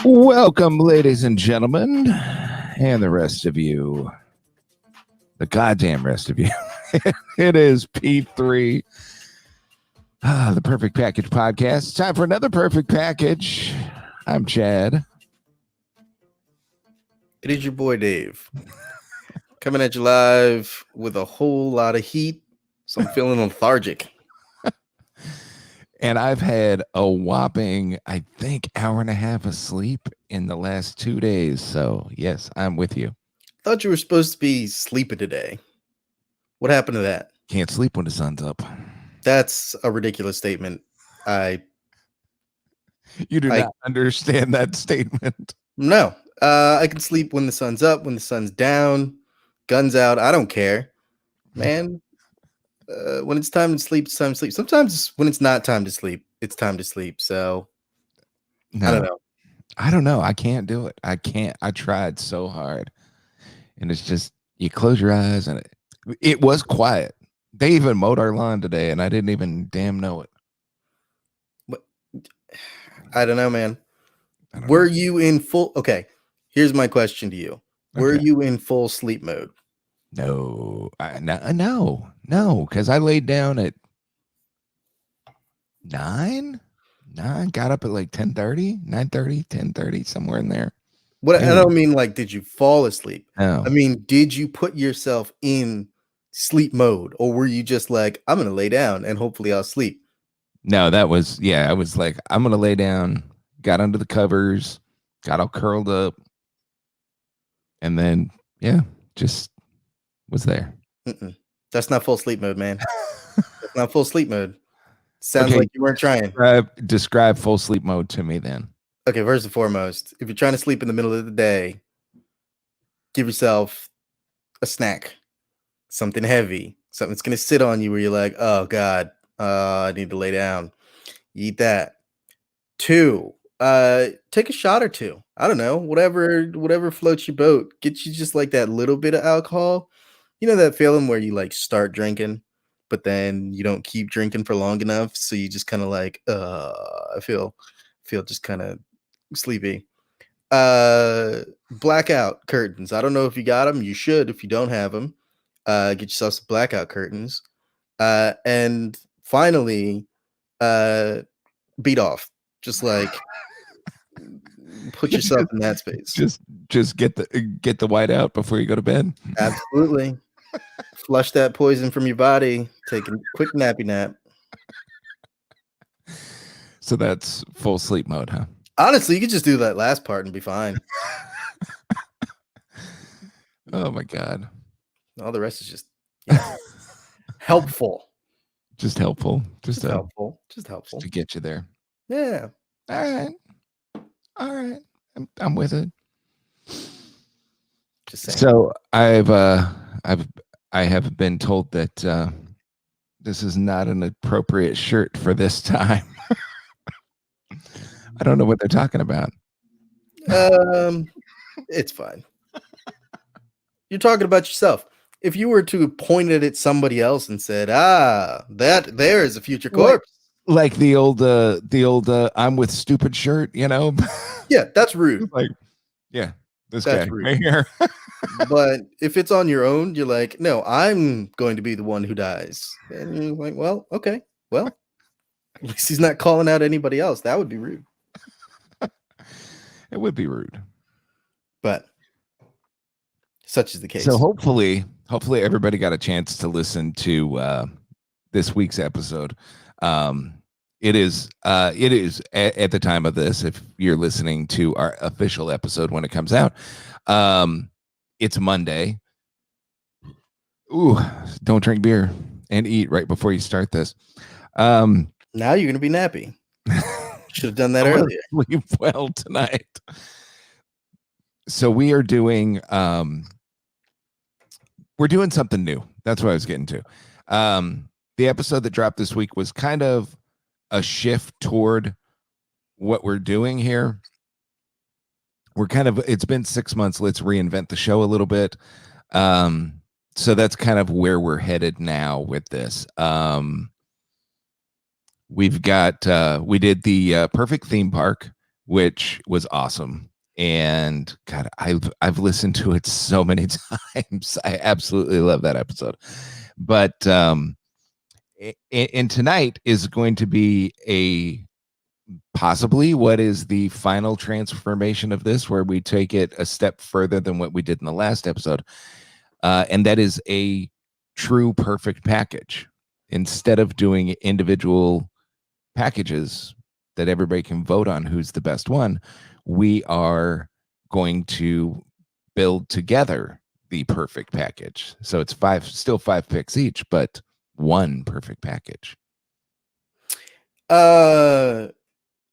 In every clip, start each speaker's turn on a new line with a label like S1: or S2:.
S1: Welcome, ladies and gentlemen, and the rest of you, the goddamn rest of you. It is P3, the Perfect Package Podcast. It's time for another Perfect Package. I'm Chad.
S2: It is your boy Dave, coming at you live with a whole lot of heat, so I'm feeling lethargic.
S1: And I've had a whopping, I think, hour and a half of sleep in the last 2 days. So, yes, I'm with you.
S2: Thought you were supposed to be sleeping today. What happened to that?
S1: Can't sleep when the sun's up.
S2: That's a ridiculous statement.
S1: You do not understand that statement.
S2: No. I can sleep when the sun's up, when the sun's down, guns out. I don't care, man. When it's time to sleep, it's time to sleep. Sometimes when it's not time to sleep, it's time to sleep. So
S1: No,
S2: I don't know.
S1: I don't know. I can't do it. I can't. I tried so hard. And it's just, you close your eyes and it was quiet. They even mowed our lawn today and I didn't even damn know it.
S2: I don't know, man. Were you in full? Okay, here's my question to you. Were you in full sleep mode?
S1: No, no, because I laid down at 9, got up at like 10:30, 9:30, 10:30, somewhere in there.
S2: What I don't mean like, did you fall asleep?
S1: No.
S2: I mean, did you put yourself in sleep mode, or were you just like, I'm gonna lay down and hopefully I'll sleep?
S1: No, that was, yeah, I was like, I'm gonna lay down, got under the covers, got all curled up, and then, yeah, just was there.
S2: That's not full sleep mode, man. That's not full sleep mode. Sounds like you weren't trying.
S1: Describe full sleep mode to me then.
S2: Okay, first and foremost, if you're trying to sleep in the middle of the day, give yourself a snack, something heavy, something that's going to sit on you where you're like, oh God, I need to lay down. You eat that. 2, take a shot or 2. I don't know, whatever floats your boat. Get you just like that little bit of alcohol. You know that feeling where you like start drinking, but then you don't keep drinking for long enough, so you just kind of like, I feel just kind of sleepy. Blackout curtains. I don't know if you got them. You should if you don't have them. Get yourself some blackout curtains. And finally, beat off. Just like put yourself in that space.
S1: Just get the white out before you go to bed.
S2: Absolutely. Flush that poison from your body. Take a quick nappy nap.
S1: So that's full sleep mode, huh?
S2: Honestly, you could just do that last part and be fine.
S1: Oh my God.
S2: All the rest is just helpful.
S1: Just helpful. Just
S2: helpful. Just helpful
S1: to get you there.
S2: Yeah.
S1: All right. I'm with it.
S2: Just saying.
S1: So I have been told that this is not an appropriate shirt for this time. I don't know what they're talking about.
S2: It's fine. You're talking about yourself. If you were to point it at somebody else and said, that there is a future corpse.
S1: Like the old I'm with stupid shirt, you know?
S2: Yeah, that's rude.
S1: Like, yeah, this
S2: that's
S1: guy
S2: rude.
S1: right here.
S2: But if it's on your own, you're like, no, I'm going to be the one who dies. And you're like, well, okay. Well, at least he's not calling out anybody else. That would be rude.
S1: It would be rude. But
S2: such is the case.
S1: So hopefully everybody got a chance to listen to this week's episode. It is at the time of this, if you're listening to our official episode when it comes out, it's Monday. Ooh, don't drink beer and eat right before you start this.
S2: Now you're gonna be nappy. Should have done that earlier.
S1: Sleep well tonight. So we are doing we're doing something new. That's what I was getting to. The episode that dropped this week was kind of a shift toward what we're doing here. It's been 6 months. Let's reinvent the show a little bit. So that's kind of where we're headed now with this. We've got, we did the Perfect Theme Park which was awesome. And God, I've listened to it so many times. I absolutely love that episode. But and tonight is going to be a possibly what is the final transformation of this, where we take it a step further than what we did in the last episode, and that is a true perfect package. Instead of doing individual packages that everybody can vote on who's the best one, we are going to build together the perfect package. So it's still five picks each, but one perfect package.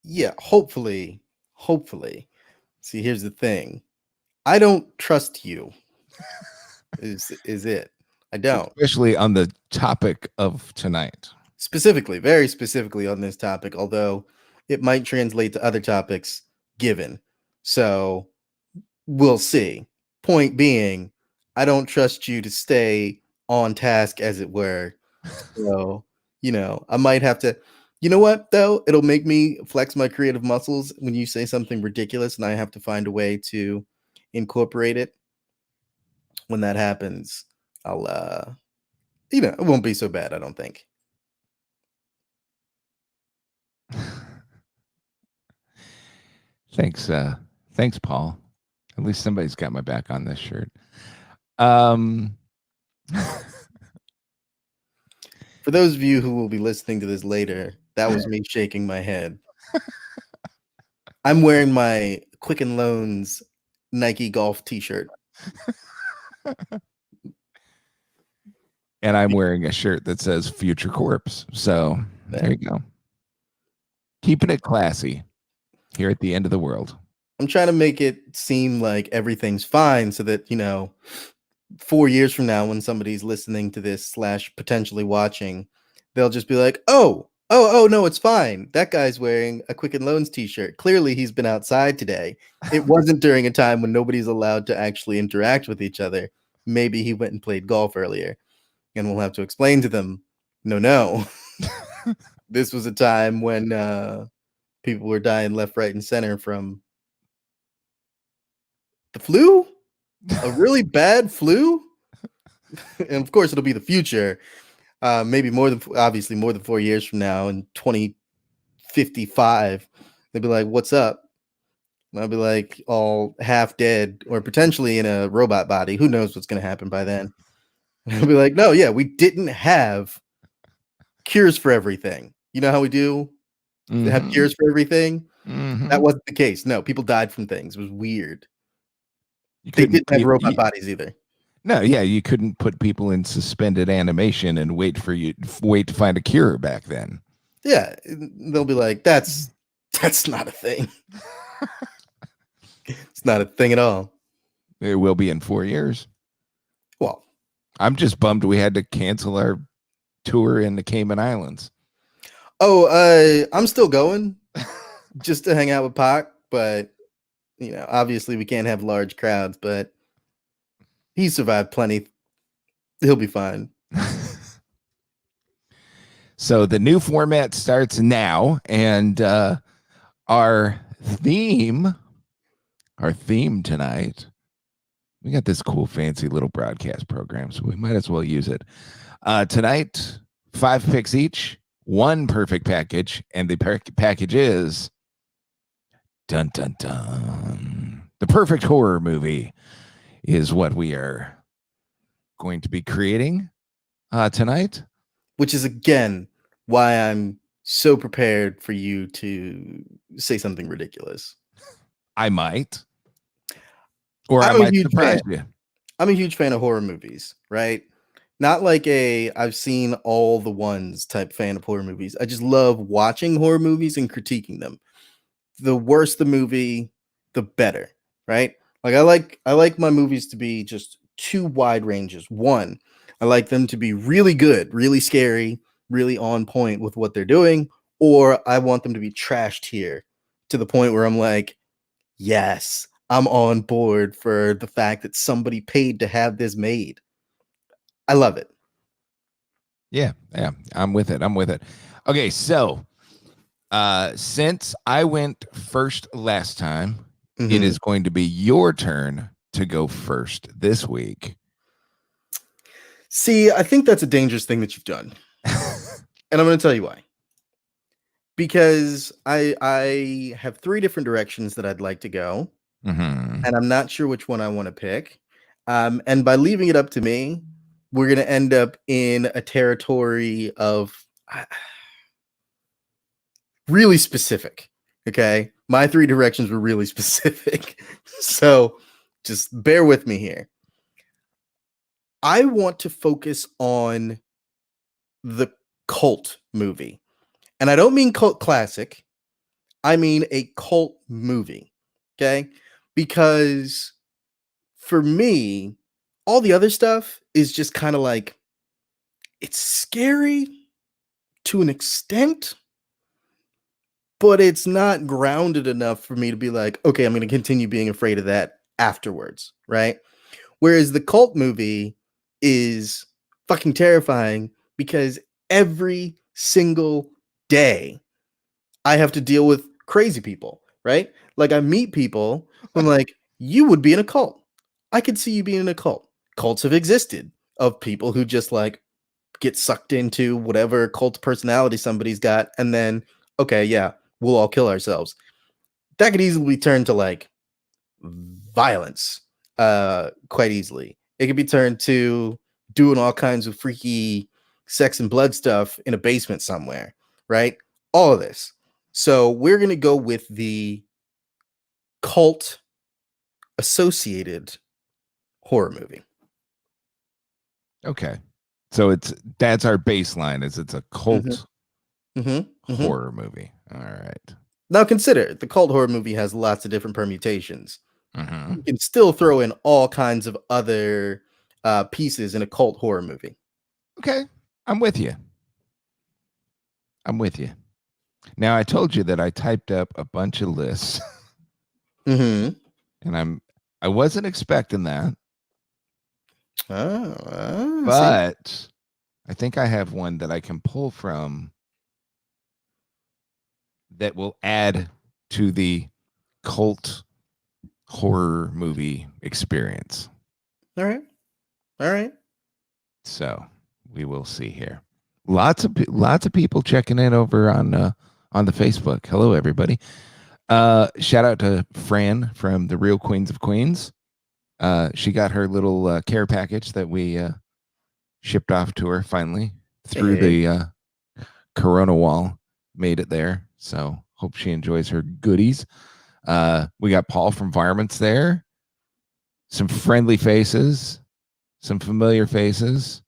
S2: Yeah, hopefully. See, here's the thing. I don't trust you. is it. I don't.
S1: Especially on the topic of tonight.
S2: Specifically, very specifically on this topic, although it might translate to other topics given. So we'll see. Point being, I don't trust you to stay on task, as it were. So, I might have to. You know what, though? It'll make me flex my creative muscles when you say something ridiculous and I have to find a way to incorporate it. When that happens, I'll, it won't be so bad, I don't think.
S1: Thanks, Paul. At least somebody's got my back on this shirt.
S2: For those of you who will be listening to this later, that was me shaking my head. I'm wearing my Quicken Loans Nike golf t-shirt.
S1: And I'm wearing a shirt that says Future Corpse. So there you go. Keeping it classy here at the end of the world.
S2: I'm trying to make it seem like everything's fine so that, 4 years from now, when somebody's listening to this / potentially watching, they'll just be like, oh, no, it's fine. That guy's wearing a Quicken Loans t-shirt. Clearly he's been outside today. It wasn't during a time when nobody's allowed to actually interact with each other. Maybe he went and played golf earlier. And we'll have to explain to them, no. This was a time when people were dying left, right, and center from the flu, a really bad flu. And of course, it'll be the future. Maybe obviously more than 4 years from now, in 2055, they'll be like, what's up? And I'll be like, all half dead or potentially in a robot body. Who knows what's going to happen by then? I'll be like, no, yeah, we didn't have cures for everything. You know how we do? Mm-hmm. They have cures for everything? Mm-hmm. That wasn't the case. No, people died from things. It was weird. They didn't have robot bodies either.
S1: No, yeah, you couldn't put people in suspended animation and wait to find a cure back then.
S2: Yeah, they'll be like, that's not a thing. It's not a thing at all.
S1: It will be in 4 years.
S2: Well,
S1: I'm just bummed we had to cancel our tour in the Cayman Islands.
S2: Oh, I'm still going just to hang out with Pac, but obviously we can't have large crowds, but he survived plenty. He'll be fine.
S1: So the new format starts now, and our theme tonight, we got this cool, fancy little broadcast program, so we might as well use it. Tonight, 5 picks each, one perfect package, and the package is dun dun dun. The perfect horror movie is what we are going to be creating tonight.
S2: Which is, again, why I'm so prepared for you to say something ridiculous.
S1: I might. Or I might surprise you.
S2: I'm a huge fan of horror movies, right? Not like I've seen all the ones type fan of horror movies. I just love watching horror movies and critiquing them. The worse the movie, the better, right? Like I like my movies to be just 2 wide ranges. One, I like them to be really good, really scary, really on point with what they're doing, or I want them to be trashed here to the point where I'm like, yes, I'm on board for the fact that somebody paid to have this made. I love it.
S1: Yeah, I'm with it. Okay, so Since I went first last time, it
S2: Mhm.
S1: is going to be your turn to go first this week.
S2: See, I think that's a dangerous thing that you've done, and I'm going to tell you why. Because I have 3 different directions that I'd like to go,
S1: Hmm.
S2: and I'm not sure which one I want to pick. And by leaving it up to me, we're going to end up in a territory of really specific. Okay, my 3 directions were really specific, so just bear with me here. I want to focus on the cult movie, and I don't mean cult classic. I mean a cult movie. Okay, because for me, all the other stuff is just kind of like it's scary to an extent, but it's not grounded enough for me to be like, okay, I'm going to continue being afraid of that afterwards, right? Whereas the cult movie is fucking terrifying because every single day I have to deal with crazy people, right? Like I meet people who I'm like, you would be in a cult. I could see you being in a cult. Cults have existed of people who just like get sucked into whatever cult personality somebody's got, and then okay, yeah, we'll all kill ourselves. That could easily be turned to like violence, quite easily. It could be turned to doing all kinds of freaky sex and blood stuff in a basement somewhere, right? All of this. So we're gonna go with the cult associated horror movie.
S1: Okay. So that's our baseline is it's a
S2: Mhm,
S1: cult
S2: mhm, mhm.
S1: horror movie. All right.
S2: Now consider the cult horror movie has lots of different permutations.
S1: Mm-hmm.
S2: You can still throw in all kinds of other pieces in a cult horror movie.
S1: Okay. I'm with you. I'm with you. Now I told you that I typed up a bunch of lists
S2: Mm-hmm.
S1: and I wasn't expecting that,
S2: See,
S1: but I think I have one that I can pull from that will add to the cult horror movie experience.
S2: all right, all right.
S1: So we will see here. Lots of people checking in over on the Facebook. Hello, everybody. Shout out to Fran from the Real Queens of Queens. She got her little care package that we shipped off to her finally through
S2: Hey,
S1: the Corona wall. Made it there. So hope she enjoys her goodies. We got Paul from Varmints there. Some friendly faces, some familiar faces,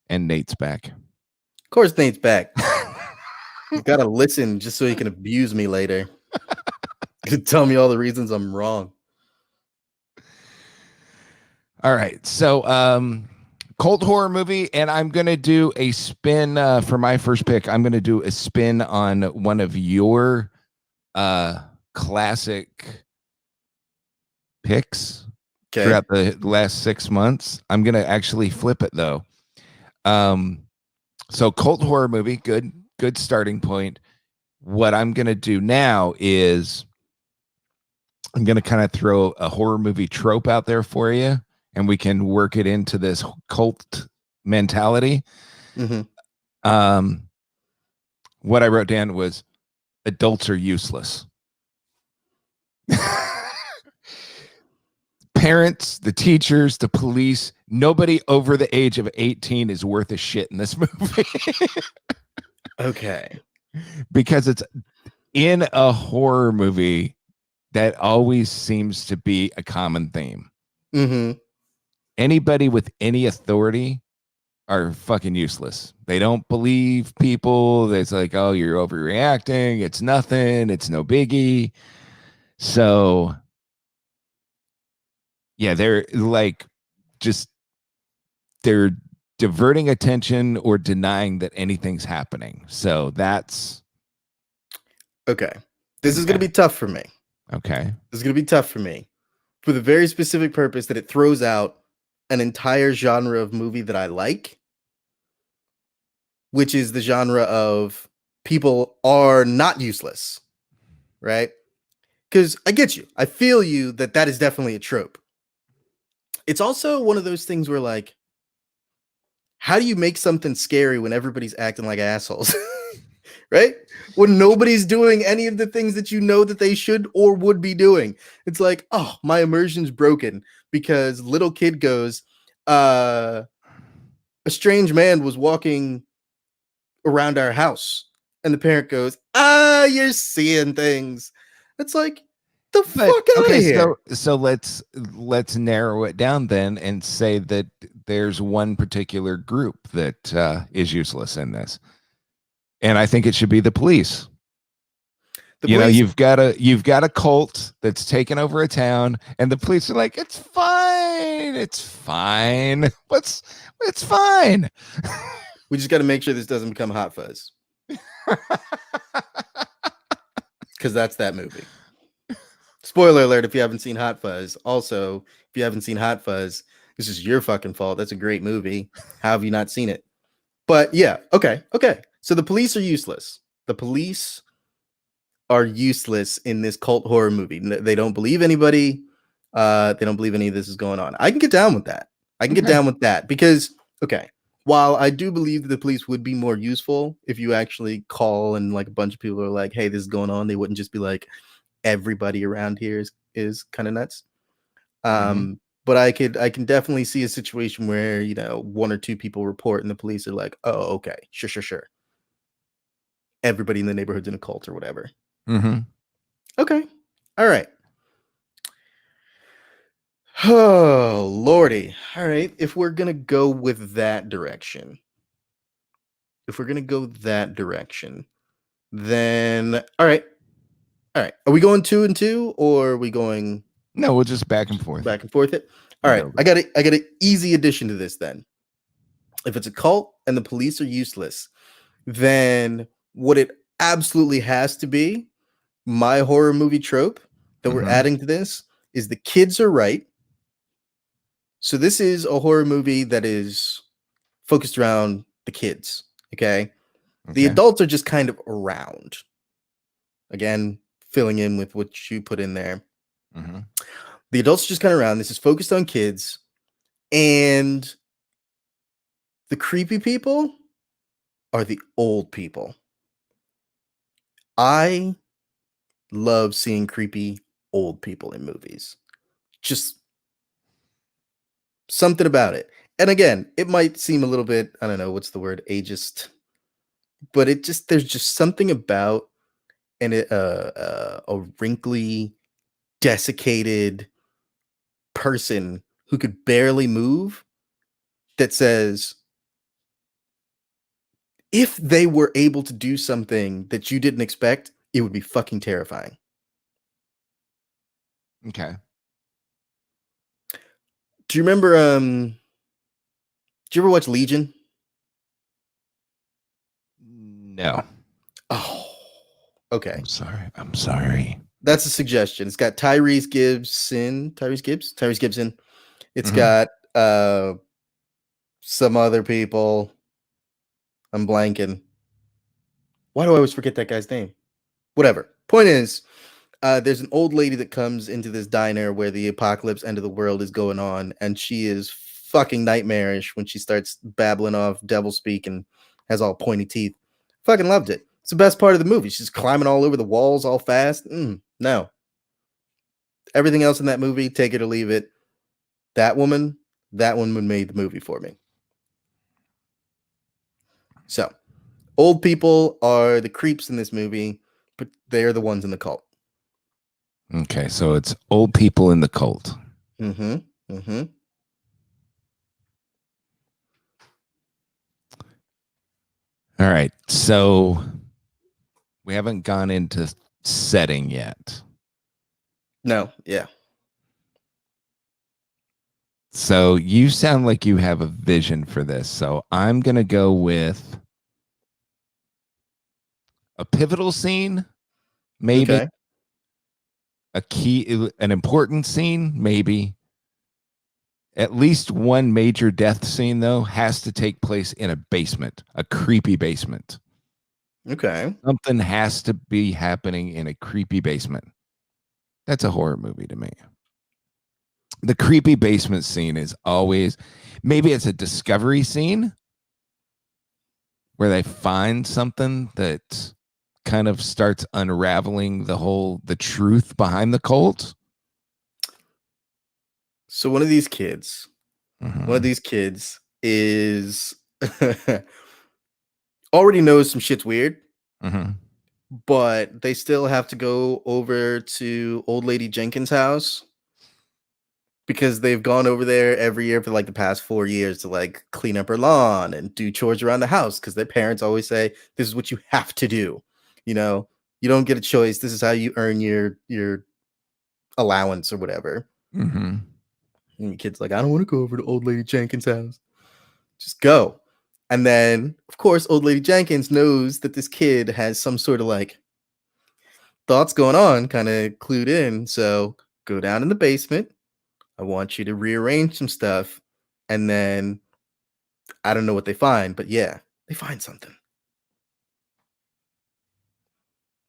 S1: and Nate's back.
S2: of course, Nate's back. He's got to listen just so he can abuse me later. Tell me all the reasons I'm wrong.
S1: All right. So, cult horror movie, and I'm going to do a spin for my first pick. I'm going to do a spin on one of your classic picks
S2: Okay.
S1: throughout the last 6 months. I'm going to actually flip it though. Um, so cult horror movie, good starting point. What I'm going to do now is I'm going to kind of throw a horror movie trope out there for you, and we can work it into this cult mentality.
S2: Mm-hmm.
S1: Um, what I wrote down was adults are useless. Parents, the teachers, the police, nobody over the age of 18 is worth a shit in this movie.
S2: Okay.
S1: Because it's in a horror movie that always seems to be a common theme.
S2: Mm-hmm.
S1: Anybody with any authority are fucking useless. They don't believe people. It's like, oh, you're overreacting. It's nothing. It's no biggie. So, yeah, they're like just they're diverting attention or denying that anything's happening. So that's
S2: Okay. This is going
S1: yeah.
S2: to be tough for me.
S1: Okay.
S2: This is going to be tough for me for the very specific purpose that it throws out an entire genre of movie that I like, which is the genre of people are not useless, right? Because I get you. I feel you that is definitely a trope. It's also one of those things where, like, how do you make something scary when everybody's acting like assholes? Right? When nobody's doing any of the things that you know that they should or would be doing. It's like, oh, my immersion's broken because little kid goes, a strange man was walking around our house. And the parent goes, you're seeing things. It's like, the
S1: But
S2: fuck out of
S1: okay,
S2: here.
S1: so let's narrow it down then and say that there's one particular group that is useless in this, and I think it should be the police.
S2: The
S1: You know,
S2: police,
S1: you've got a cult that's taken over a town, and the police are like, it's fine, it's fine. It's fine.
S2: we just got to make sure this doesn't become Hot Fuzz. Because that's that movie. Spoiler alert if you haven't seen Hot Fuzz. Also, if you haven't seen Hot Fuzz, this is your fucking fault. That's a great movie. How have you not seen it? But yeah, okay. So the police are useless. The police are useless in this cult horror movie. They don't believe anybody. They don't believe any of this is going on. I can get down with that. Because, okay, while I do believe that the police would be more useful if you actually call and like a bunch of people are like, hey, this is going on. They wouldn't just be like, everybody around here is kind of nuts. But I can definitely see a situation where, you know, one or two people report and the police are like, oh, okay, sure. Everybody in the neighborhood's in a cult or whatever. Okay. All right. Oh, Lordy. All right. If we're going to go with that direction, then all right. Are we going 2 and 2 or are we going
S1: No, we'll just back and forth.
S2: it? All right. I got an easy addition to this then. If it's a cult and the police are useless, then what it absolutely has to be, my horror movie trope that we're adding to this, is the kids are right. So this is a horror movie that is focused around the kids. Okay. The adults are just kind of around. Again, filling in with what you put in there. The adults are just kind of around. This is focused on kids. And the creepy people are the old people. I love seeing creepy old people in movies. Just something about it. And again, it might seem a little bit, I don't know, what's the word, ageist. But there's just something about a wrinkly, desiccated person who could barely move that says, if they were able to do something that you didn't expect, it would be fucking terrifying.
S1: Okay.
S2: Do you remember, did you ever watch Legion?
S1: No.
S2: Oh, okay.
S1: I'm sorry.
S2: That's a suggestion. It's got Tyrese Gibson. It's got some other people. I'm blanking. Why do I always forget that guy's name? Whatever. Point is, there's an old lady that comes into this diner where the apocalypse, end of the world is going on, and she is fucking nightmarish when she starts babbling off devil speak and has all pointy teeth. Fucking loved it. It's the best part of the movie. She's climbing all over the walls all fast. No. Everything else in that movie, take it or leave it. That one made the movie for me. So, old people are the creeps in this movie, but they're the ones in the cult.
S1: Okay, so it's old people in the cult.
S2: All
S1: right, so we haven't gone into setting yet.
S2: No, yeah.
S1: So you sound like you have a vision for this. So I'm going to go with a pivotal scene, maybe.
S2: Okay.
S1: An important scene, maybe. At least one major death scene, though, has to take place in a basement, a creepy basement.
S2: Okay.
S1: Something has to be happening in a creepy basement. That's a horror movie to me. The creepy basement scene is always, maybe it's a discovery scene where they find something that kind of starts unraveling the truth behind the cult.
S2: So one of these kids
S1: Mhm.
S2: is already knows some shit's weird,
S1: Mhm.
S2: but they still have to go over to old lady Jenkins' house because they've gone over there every year for like the past 4 years to like clean up her lawn and do chores around the house because their parents always say this is what you have to do. You know, you don't get a choice. This is how you earn your allowance or whatever.
S1: Mhm.
S2: And your kid's like, I don't want to go over to old lady Jenkins' house. Just go. And then, of course, old lady Jenkins knows that this kid has some sort of like thoughts going on, kind of clued in. So go down in the basement. I want you to rearrange some stuff. And then I don't know what they find, but yeah, they find something.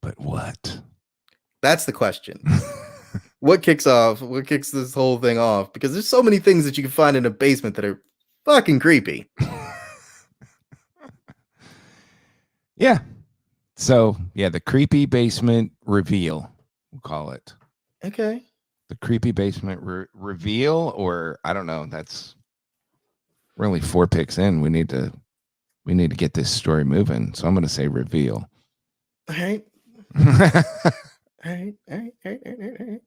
S1: But what?
S2: That's the question. What kicks this whole thing off? Because there's so many things that you can find in a basement that are fucking creepy.
S1: Yeah. So, yeah, the creepy basement reveal, we'll call it.
S2: Okay.
S1: The creepy basement reveal, or I don't know. We're only 4 picks in. We need to get this story moving. So I'm going to say reveal.
S2: All right. All right. All right. All right. All right. All right.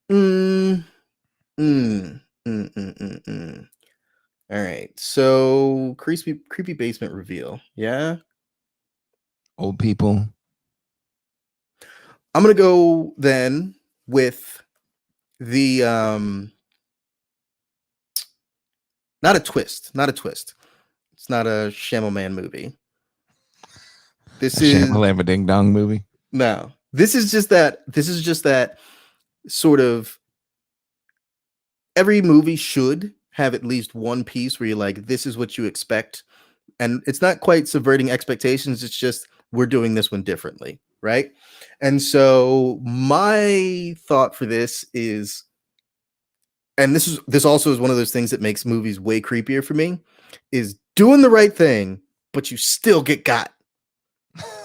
S2: Mm, mm, mm, mm, mm, mm. All right. So creepy basement reveal. Yeah.
S1: Old people.
S2: I'm gonna go then with the not a twist. Not a twist. It's not a Shaman movie.
S1: A
S2: This is
S1: Shamalama Ding Dong movie.
S2: no. This is just that sort of every movie should have at least one piece where you're like, this is what you expect. And it's not quite subverting expectations, it's just we're doing this one differently, right? And so my thought for this is, and this also is one of those things that makes movies way creepier for me, is doing the right thing, but you still get got.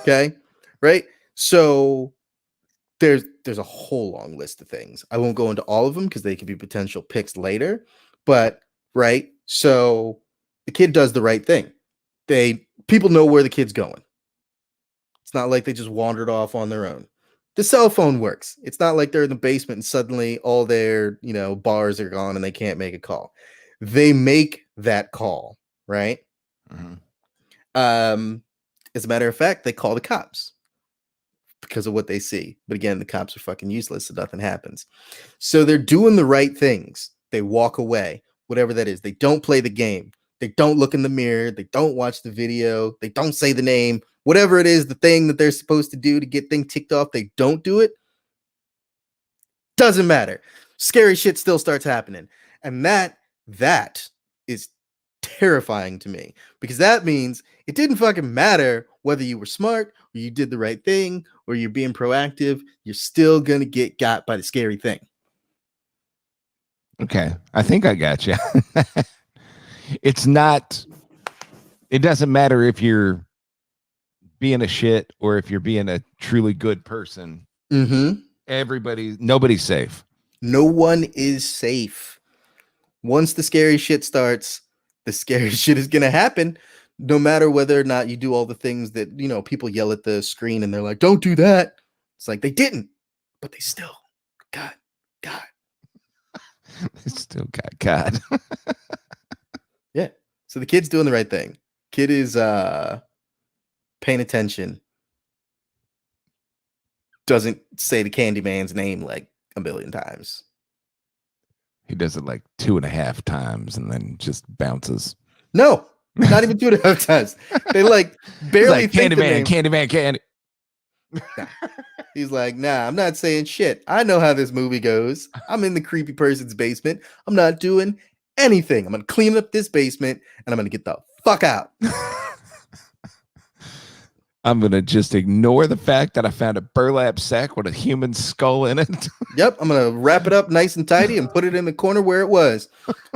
S2: Okay. Right. So there's a whole long list of things. I won't go into all of them because they could be potential picks later. But right. So the kid does the right thing. People know where the kid's going. It's not like they just wandered off on their own. The cell phone works. It's not like they're in the basement and suddenly all their, bars are gone and they can't make a call. They make that call, right?
S1: Mhm.
S2: Um, as a matter of fact, they call the cops because of what they see. But again, the cops are fucking useless, so nothing happens. So they're doing the right things. They walk away, whatever that is. They don't play the game. They don't look in the mirror. They don't watch the video. They don't say the name. Whatever it is, the thing that they're supposed to do to get things ticked off, they don't do it. Doesn't matter. Scary shit still starts happening. And that is terrifying to me because that means it didn't fucking matter whether you were smart or you did the right thing or you're being proactive, you're still gonna get got by the scary thing.
S1: Okay. I think I got you. It's not, it doesn't matter if you're being a shit or if you're being a truly good person.
S2: Mm-hmm.
S1: Nobody's safe.
S2: No one is safe. Once the scary shit starts, the scary shit is gonna happen. No matter whether or not you do all the things that people yell at the screen and they're like, "Don't do that." It's like they didn't, but they still got.
S1: Still got God.
S2: Yeah. So the kid's doing the right thing. Kid is paying attention. Doesn't say the Candyman's name like a million times.
S1: He does it like 2.5 times and then just bounces.
S2: No, not even 2.5 times. They like
S1: He's
S2: barely
S1: like
S2: think the
S1: Candyman,
S2: name.
S1: Candyman, Candy.
S2: Nah. He's like, nah, I'm not saying shit. I know how this movie goes. I'm in the creepy person's basement. I'm not doing anything. I'm gonna clean up this basement and I'm gonna get the fuck out.
S1: I'm going to just ignore the fact that I found a burlap sack with a human skull in it.
S2: Yep, I'm gonna wrap it up nice and tidy and put it in the corner where it was.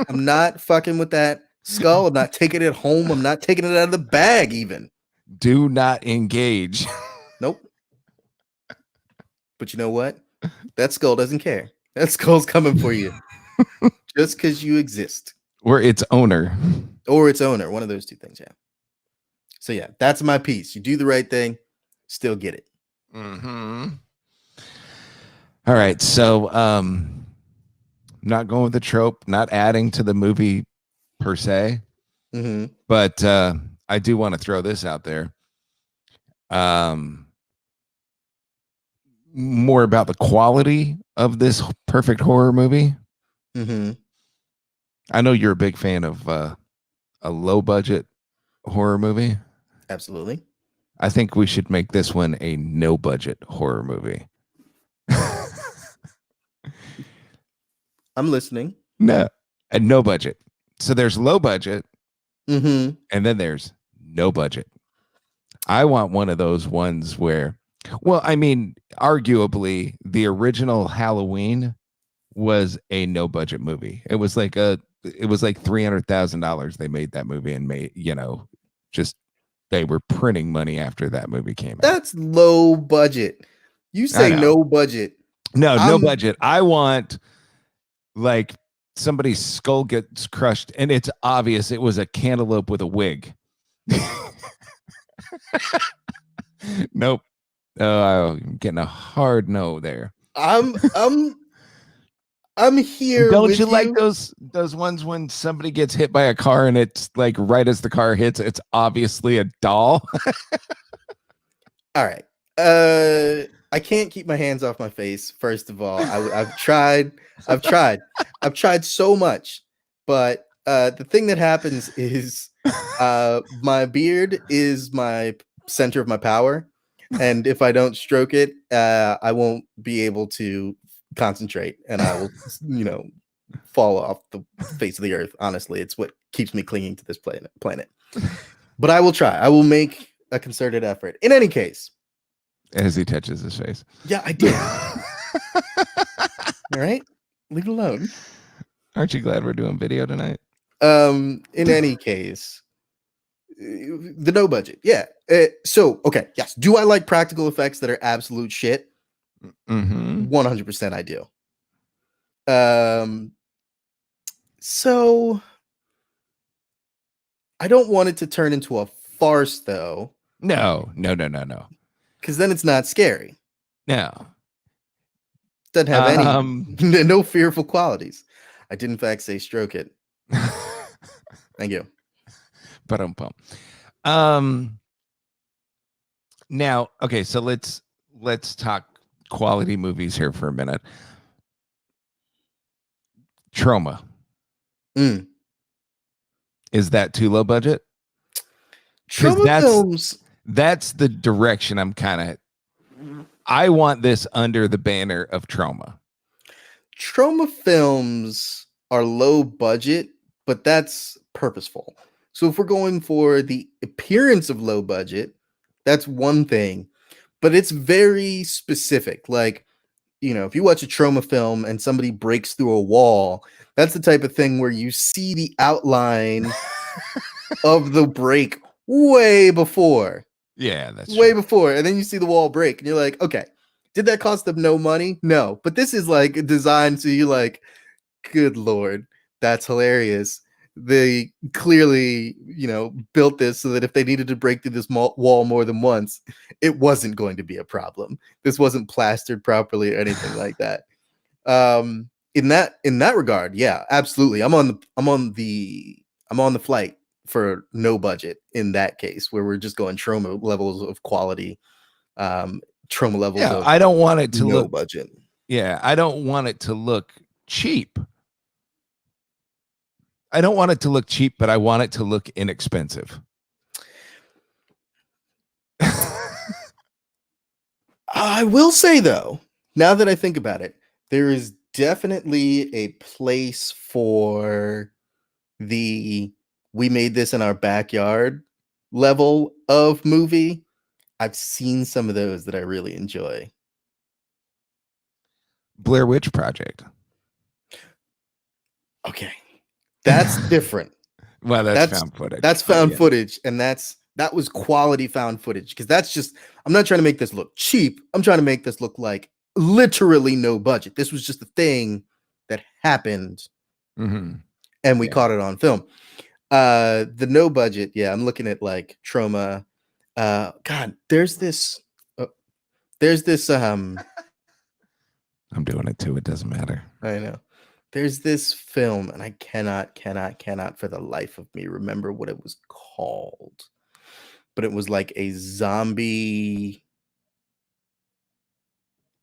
S2: I'm not fucking with that skull. I'm not taking it home. I'm not taking it out of the bag even.
S1: Do not engage.
S2: Nope. But you know what? That skull doesn't care. That skull's coming for you just because you exist.
S1: Or its owner.
S2: Or its owner. One of those two things, yeah. So yeah, that's my piece. You do the right thing, still get it.
S1: Mm-hmm. All right. So not going with the trope, not adding to the movie per se.
S2: Mm-hmm.
S1: But I do want to throw this out there. More about the quality of this perfect horror movie.
S2: Mm-hmm.
S1: I know you're a big fan of a low budget horror movie.
S2: Absolutely.
S1: I think we should make this one a no budget horror movie.
S2: I'm listening.
S1: No, a no budget. So there's low budget,
S2: Mm-hmm.
S1: and then there's no budget. I want one of those ones where, well, I mean, arguably the original Halloween was a no budget movie. It was like $300,000 they made that movie and made, just they were printing money after that movie came out.
S2: That's low budget. You say no budget.
S1: No budget. I want like somebody's skull gets crushed and it's obvious it was a cantaloupe with a wig. Nope. I'm getting a hard no there.
S2: I'm here.
S1: Don't you like those ones when somebody gets hit by a car and it's like right as the car hits, it's obviously a doll?
S2: All right. I can't keep my hands off my face. First of all, I've tried so much, but the thing that happens is my beard is my center of my power, and if I don't stroke it, I won't be able to concentrate, and I will, fall off the face of the earth. Honestly, it's what keeps me clinging to this planet. But I will try. I will make a concerted effort. In any case.
S1: As he touches his face.
S2: Yeah, I did. All right. Leave it alone.
S1: Aren't you glad we're doing video tonight?
S2: In any case, the no budget. Yeah. So, okay. Yes. Do I like practical effects that are absolute shit? 100% I do. So I don't want it to turn into a farce, though.
S1: No.
S2: Because then it's not scary.
S1: No.
S2: Doesn't have any no fearful qualities. I did in fact say stroke it. Thank you.
S1: Now, okay, so let's talk quality movies here for a minute. Troma. Is that too low budget?
S2: Troma films.
S1: That's the direction I'm kind of. I want this under the banner of Troma.
S2: Troma films are low budget, but that's purposeful. So if we're going for the appearance of low budget, that's one thing, but it's very specific. Like, if you watch a Troma film and somebody breaks through a wall, that's the type of thing where you see the outline of the break way before.
S1: Yeah, that's
S2: way before. And then you see the wall break and you're like, okay, did that cost them no money? No, but this is like designed so you're like, good Lord, that's hilarious. They clearly, built this so that if they needed to break through this wall more than once, it wasn't going to be a problem. This wasn't plastered properly or anything like that. In that regard, yeah, absolutely. I'm on the flight for no budget in that case, where we're just going Troma levels of quality, Troma levels.
S1: Yeah,
S2: of
S1: I don't want it to look
S2: budget.
S1: Yeah, I don't want it to look cheap. I don't want it to look cheap, but I want it to look inexpensive.
S2: I will say, though, now that I think about it, there is definitely a place for the we made this in our backyard level of movie. I've seen some of those that I really enjoy.
S1: Blair Witch Project.
S2: Okay, that's different.
S1: Well, that's
S2: That's
S1: found footage.
S2: that's
S1: but
S2: found
S1: yeah.
S2: footage, and that was quality found footage, because that's just, I'm not trying to make this look cheap. I'm trying to make this look like literally no budget. This was just a thing that happened,
S1: Mhm.
S2: and we
S1: Yeah.
S2: caught it on film. The no budget, yeah, I'm looking at like Trauma. God, there's this
S1: I'm doing it too. It doesn't matter.
S2: I know. There's this film, and I cannot for the life of me remember what it was called. But it was like a zombie.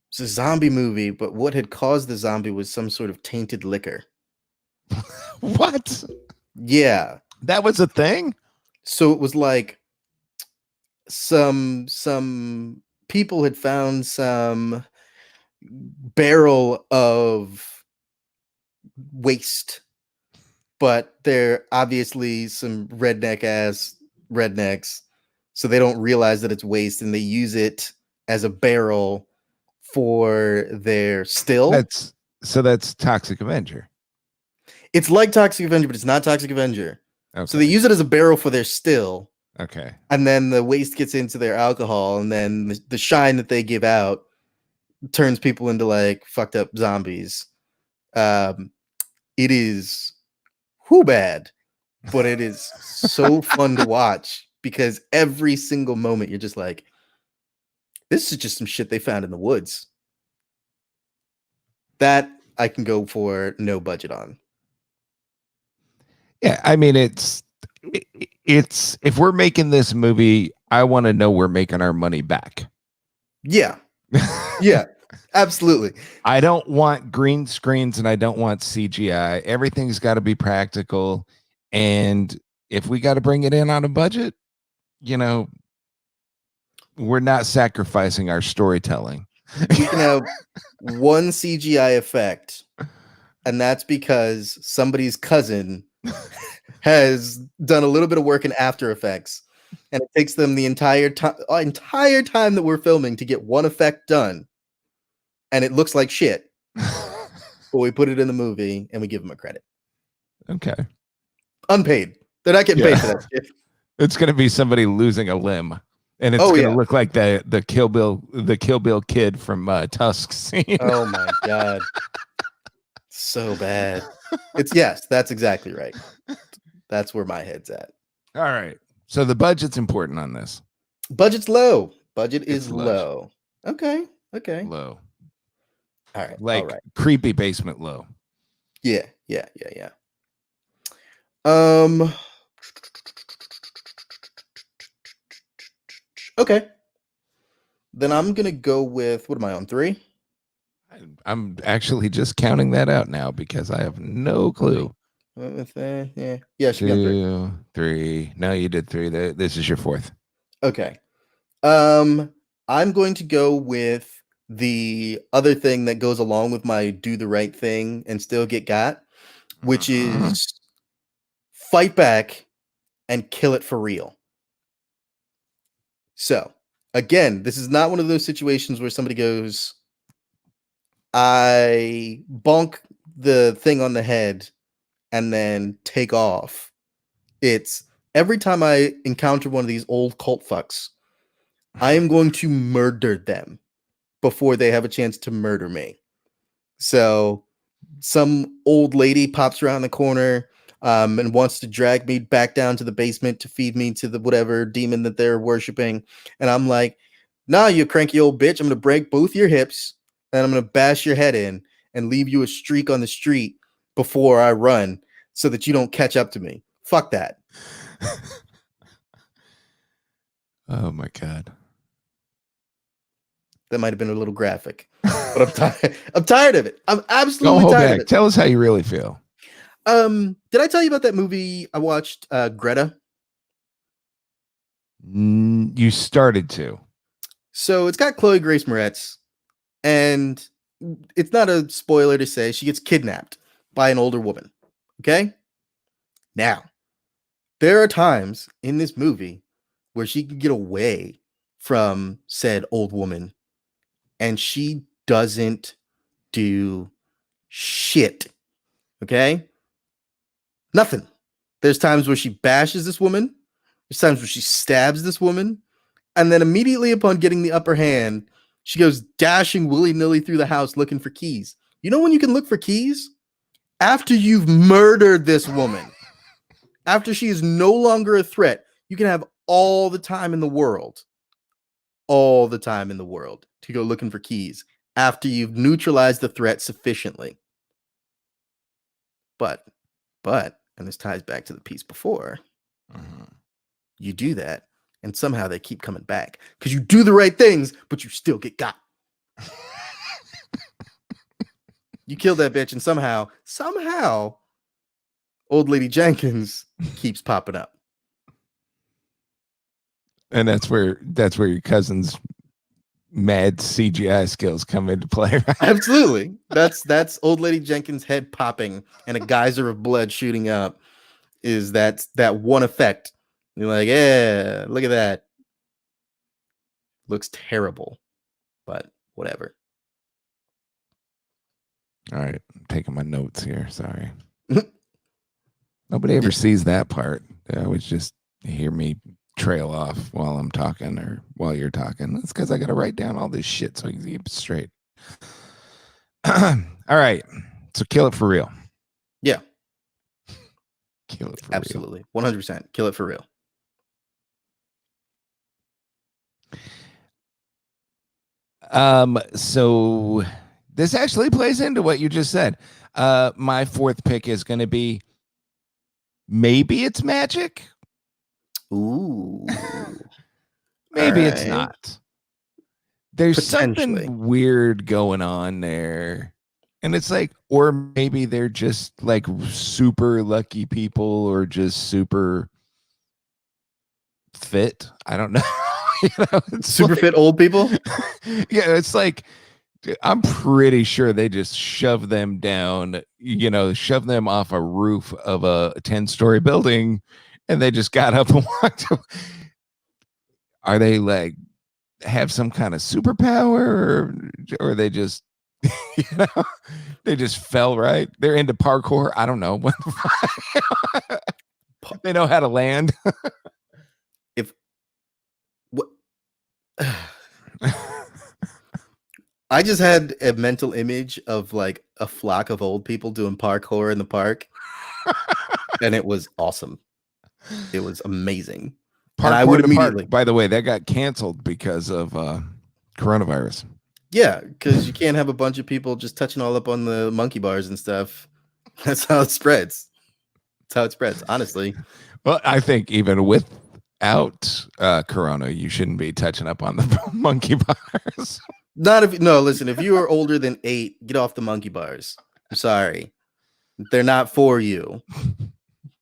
S2: It's a zombie movie, but what had caused the zombie was some sort of tainted liquor.
S1: What?
S2: Yeah.
S1: That was a thing?
S2: So it was like some people had found some barrel of waste, but they're obviously some rednecks, so they don't realize that it's waste, and they use it as a barrel for their still.
S1: That's Toxic Avenger.
S2: It's like Toxic Avenger, but it's not Toxic Avenger.
S1: Okay.
S2: So they use it as a barrel for their still.
S1: Okay.
S2: And then the waste gets into their alcohol, and then the shine that they give out turns people into like fucked up zombies. It is whoo bad, but it is so fun to watch, because every single moment you're just like, this is just some shit they found in the woods. That I can go for no budget on.
S1: Yeah, I mean it's if we're making this movie, I want to know we're making our money back.
S2: Yeah. Yeah, absolutely.
S1: I don't want green screens and I don't want CGI. Everything's got to be practical. And if we got to bring it in on a budget, we're not sacrificing our storytelling.
S2: We can have one CGI effect, and that's because somebody's cousin has done a little bit of work in After Effects, and it takes them the entire time that we're filming to get one effect done, and it looks like shit. But we put it in the movie and we give them a credit.
S1: Okay.
S2: Unpaid. They're not getting paid for that shit.
S1: It's going to be somebody losing a limb, and it's going to look like the Kill Bill kid from Tusk scene.
S2: Oh my god. So bad. Yes, that's exactly right. That's where my head's at.
S1: All right. So the budget's important on this.
S2: Budget's low. Budget is low. Okay.
S1: Low.
S2: All right.
S1: Like
S2: all right.
S1: creepy basement low.
S2: Yeah. Okay. Then I'm gonna go with, what am I on, 3?
S1: I'm actually just counting that out now because I have no clue.
S2: Yeah, should be on
S1: 3. No, you did 3. This is your 4th.
S2: Okay. I'm going to go with the other thing that goes along with my do the right thing and still get got, which is fight back and kill it for real. So, again, this is not one of those situations where somebody goes, I bonk the thing on the head and then take off. It's every time I encounter one of these old cult fucks, I am going to murder them before they have a chance to murder me. So some old lady pops around the corner and wants to drag me back down to the basement to feed me to the whatever demon that they're worshiping. And I'm like, nah, you cranky old bitch. I'm going to break both your hips and I'm going to bash your head in and leave you a streak on the street before I run so that you don't catch up to me. Fuck that.
S1: Oh my God.
S2: That might have been a little graphic, but I'm tired. I'm tired of it. I'm absolutely tired of it.
S1: Tell us how you really feel.
S2: Did I tell you about that movie I watched, Greta?
S1: You started to.
S2: So it's got Chloe Grace Moretz, and it's not a spoiler to say she gets kidnapped by an older woman. Okay? Now, there are times in this movie where she can get away from said old woman, and she doesn't do shit. Okay? Nothing. There's times where she bashes this woman. There's times where she stabs this woman. And then immediately upon getting the upper hand, she goes dashing willy-nilly through the house looking for keys. You know when you can look for keys? After you've murdered this woman. After she is no longer a threat, you can have all the time in the world. All the time in the world to go looking for keys after you've neutralized the threat sufficiently. But, and this ties back to the piece before, you do that, and somehow they keep coming back because you do the right things, but you still get got. You kill that bitch, and somehow, old lady Jenkins keeps popping up.
S1: And that's where your cousin's mad CGI skills come into play, right?
S2: Absolutely. That's old lady Jenkins' head popping and a geyser of blood shooting up. Is that one effect? You're like, yeah, look at that. Looks terrible, but whatever.
S1: All right, I'm taking my notes here. Sorry. Nobody ever sees that part. They always just hear me trail off while I'm talking or while you're talking. That's because I got to write down all this shit so I can keep it straight. All right. So kill it for real.
S2: Yeah.
S1: Kill it for
S2: Absolutely. 100%. Kill it for real.
S1: So this actually plays into what you just said. My fourth pick is going to be maybe it's magic.
S2: Ooh.
S1: Maybe it's
S2: right.
S1: not. There's something weird going on there. And it's like, or maybe they're just like super lucky people or just super fit. I don't know. You know, it's
S2: super
S1: like,
S2: fit old people.
S1: Yeah, it's like I'm pretty sure they just shove them down, you know, shove them off a roof of a 10-story building, and they just got up and walked away. Are they like have some kind of superpower, or they just, you know, they just fell right? They're into parkour. I don't know. They know how to land.
S2: I just had a mental image of like a flock of old people doing parkour in the park, and it was awesome. It was amazing.
S1: Parkour
S2: and I would immediately.
S1: By the way, that got canceled because of coronavirus.
S2: Yeah, because you can't have a bunch of people just touching all up on the monkey bars and stuff. That's how it spreads. That's how it spreads, honestly.
S1: Well, I think even without corona, you shouldn't be touching up on the monkey bars.
S2: Listen, if you are older than 8, get off the monkey bars. I'm sorry. They're not for you.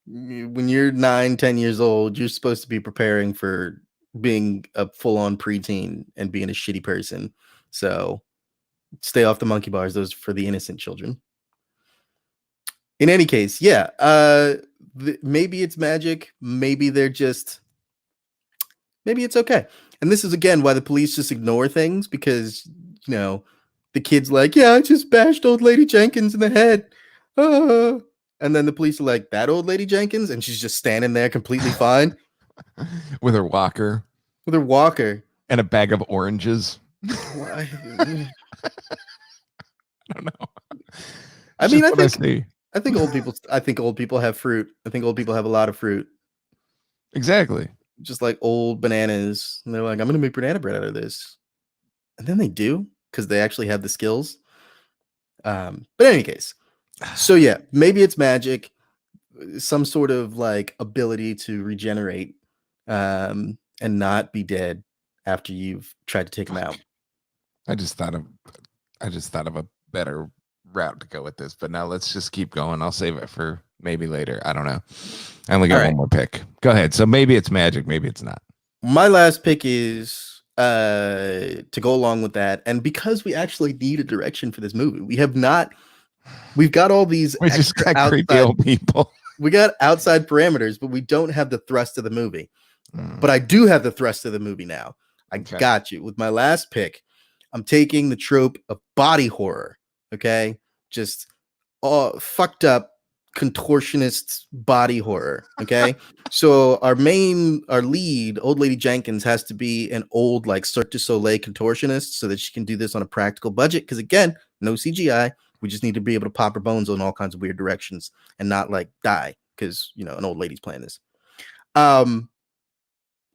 S2: When you're 9, 10 years old, you're supposed to be preparing for being a full-on preteen and being a shitty person. So stay off the monkey bars. Those are for the innocent children. In any case, yeah. Maybe it's magic. Maybe it's okay. And this is, again, why the police just ignore things, because, you know, the kid's like, yeah, I just bashed old lady Jenkins in the head. And then the police are like, that old lady Jenkins? And she's just standing there completely fine.
S1: With her walker.
S2: And
S1: a bag of oranges.
S2: I
S1: don't know.
S2: I mean, I think old people have fruit. I think old people have a lot of fruit.
S1: Exactly.
S2: Just like old bananas. And they're like, I'm going to make banana bread out of this. And then they do, because they actually have the skills. But in any case, so yeah, maybe it's magic, some sort of like ability to regenerate and not be dead after you've tried to take them out.
S1: I just thought of a better route to go with this, but now let's just keep going. I'll save it for maybe later. I don't know. I only got one more pick. Go ahead. So maybe it's magic, maybe it's not.
S2: My last pick is to go along with that, and because we actually need a direction for this movie, we've got all these
S1: we just got creepy old people.
S2: We got outside parameters, but we don't have the thrust of the movie. But I do have the thrust of the movie now. I
S1: Okay.
S2: got you. With my last pick, I'm taking the trope of body horror. Okay, just fucked up contortionist body horror. Okay, so our lead, old lady Jenkins, has to be an old like Cirque du Soleil contortionist so that she can do this on a practical budget. Because again, no CGI. We just need to be able to pop her bones in all kinds of weird directions and not like die because an old lady's playing this.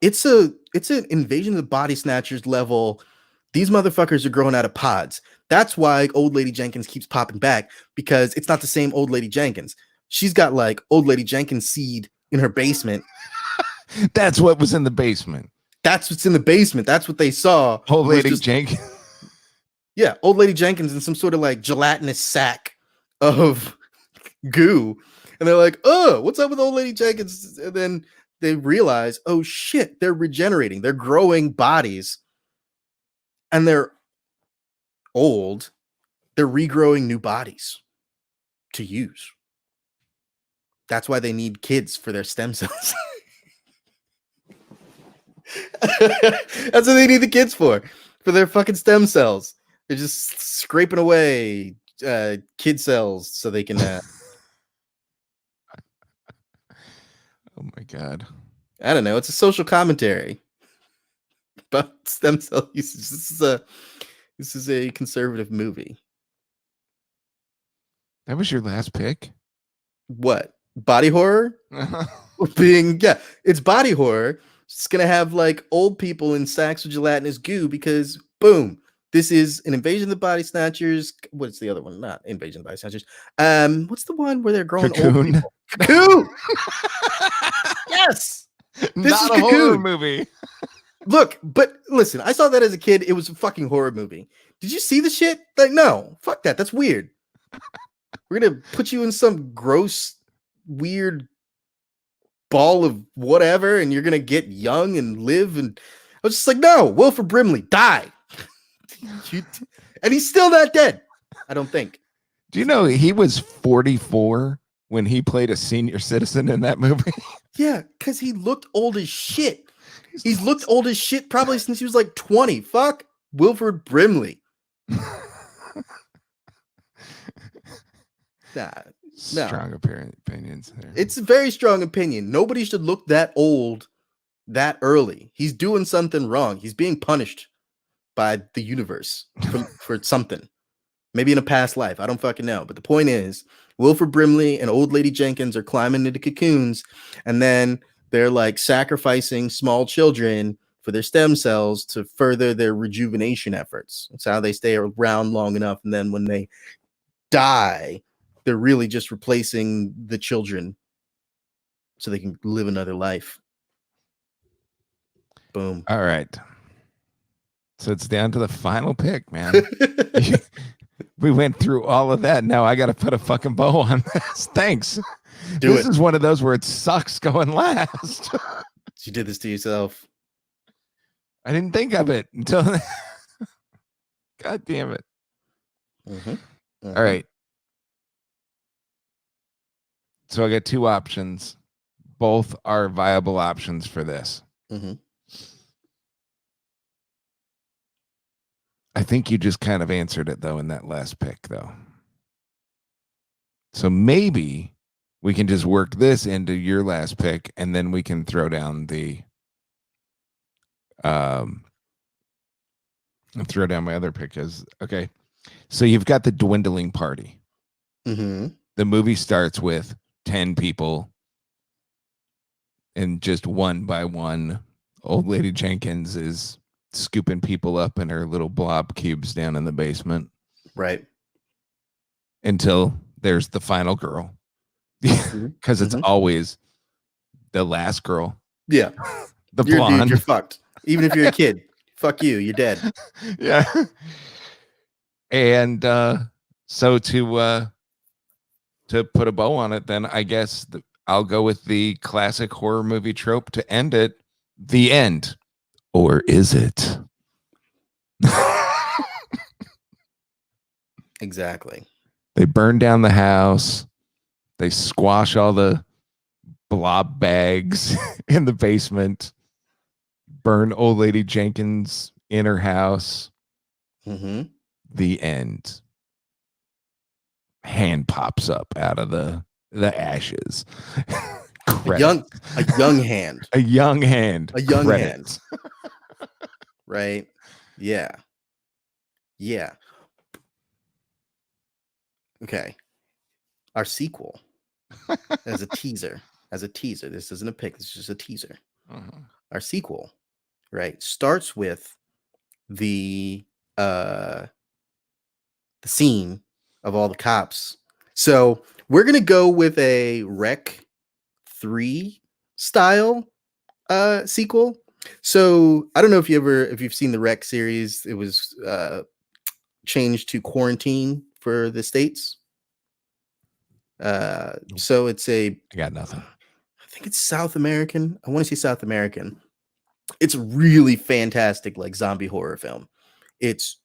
S2: It's an Invasion of the Body Snatchers level. These motherfuckers are growing out of pods. That's why old lady Jenkins keeps popping back, because it's not the same old lady Jenkins. She's got like old lady Jenkins seed in her basement.
S1: That's what was in the basement.
S2: That's what's in the basement. That's what they saw.
S1: Old lady Jenkins.
S2: Yeah, old lady Jenkins in some sort of like gelatinous sack of goo. And they're like, oh, what's up with old lady Jenkins? And then they realize, oh shit, they're regenerating. They're growing bodies. And they're old. They're regrowing new bodies to use. That's why they need kids for their stem cells. That's what they need the kids for their fucking stem cells. They're just scraping away kid cells so they can.
S1: Oh my god!
S2: I don't know. It's a social commentary about stem cell usage. This is a conservative movie.
S1: That was your last pick?
S2: What? Body horror? It's body horror. It's gonna have like old people in sacks of gelatinous goo because boom, this is an Invasion of the Body Snatchers. What's the other one? Not Invasion of the Body Snatchers. What's the one where they're growing
S1: Cocoon.
S2: old people? Cocoon. Yes. This
S1: Not
S2: is
S1: a
S2: Cocoon.
S1: horror movie.
S2: Look, but listen, I saw that as a kid. It was a fucking horror movie. Did you see the shit? Like, no, fuck that. That's weird. We're gonna put you in some gross, weird ball of whatever, and you're gonna get young and live. And I was just like, no, Wilford Brimley, die. And he's still not dead, I don't think.
S1: Do you know he was 44 when he played a senior citizen in that movie?
S2: Yeah, because he looked old as shit. He's looked old as shit probably since he was like 20. Fuck Wilford Brimley. Nah. No.
S1: Strong opinions there.
S2: It's a very strong opinion. Nobody should look that old that early. He's doing something wrong. He's being punished by the universe for something. Maybe in a past life. I don't fucking know. But the point is, Wilford Brimley and old lady Jenkins are climbing into cocoons, and then they're like sacrificing small children for their stem cells to further their rejuvenation efforts. That's how they stay around long enough. And then when they die, they're really just replacing the children so they can live another life. Boom.
S1: All right. So it's down to the final pick, man. We went through all of that. Now I got to put a fucking bow on this. Thanks. This is one of those where it sucks going last.
S2: You did this to yourself.
S1: I didn't think of it until. God damn it.
S2: Mm-hmm. Mm-hmm.
S1: All right. So I got two options. Both are viable options for this.
S2: Mm-hmm.
S1: I think you just kind of answered it, though, in that last pick, though. So maybe we can just work this into your last pick, and then we can throw down the throw down my other pick. Okay. So you've got the dwindling party.
S2: Mm-hmm.
S1: The movie starts with 10 people, and just one by one, old lady Jenkins is scooping people up in her little blob cubes down in the basement.
S2: Right.
S1: Until there's the final girl. Because it's always the last girl.
S2: Yeah.
S1: The blonde.
S2: Dude, you're fucked. Even if you're a kid. Fuck you. You're dead.
S1: Yeah. And so to put a bow on it, then I guess I'll go with the classic horror movie trope to end it. The end. Or is it?
S2: Exactly.
S1: They burn down the house. They squash all the blob bags in the basement. burn old lady Jenkins in her house.
S2: Mm-hmm.
S1: The end. Hand pops up out of the ashes.
S2: A young hand.
S1: A young hand.
S2: A young
S1: Credits.
S2: hand. Right? Yeah. Yeah. Okay. Our sequel as a teaser. As a teaser. This isn't a pick. This is just a teaser.
S1: Uh-huh.
S2: Our sequel, right, starts with the scene of all the cops. So we're gonna go with a Rec 3 style sequel. So I don't know if you've seen the Rec series. It was changed to Quarantine for the States. So it's
S1: I got nothing.
S2: I think it's South American. I want to say South American. It's a really fantastic like zombie horror film. It's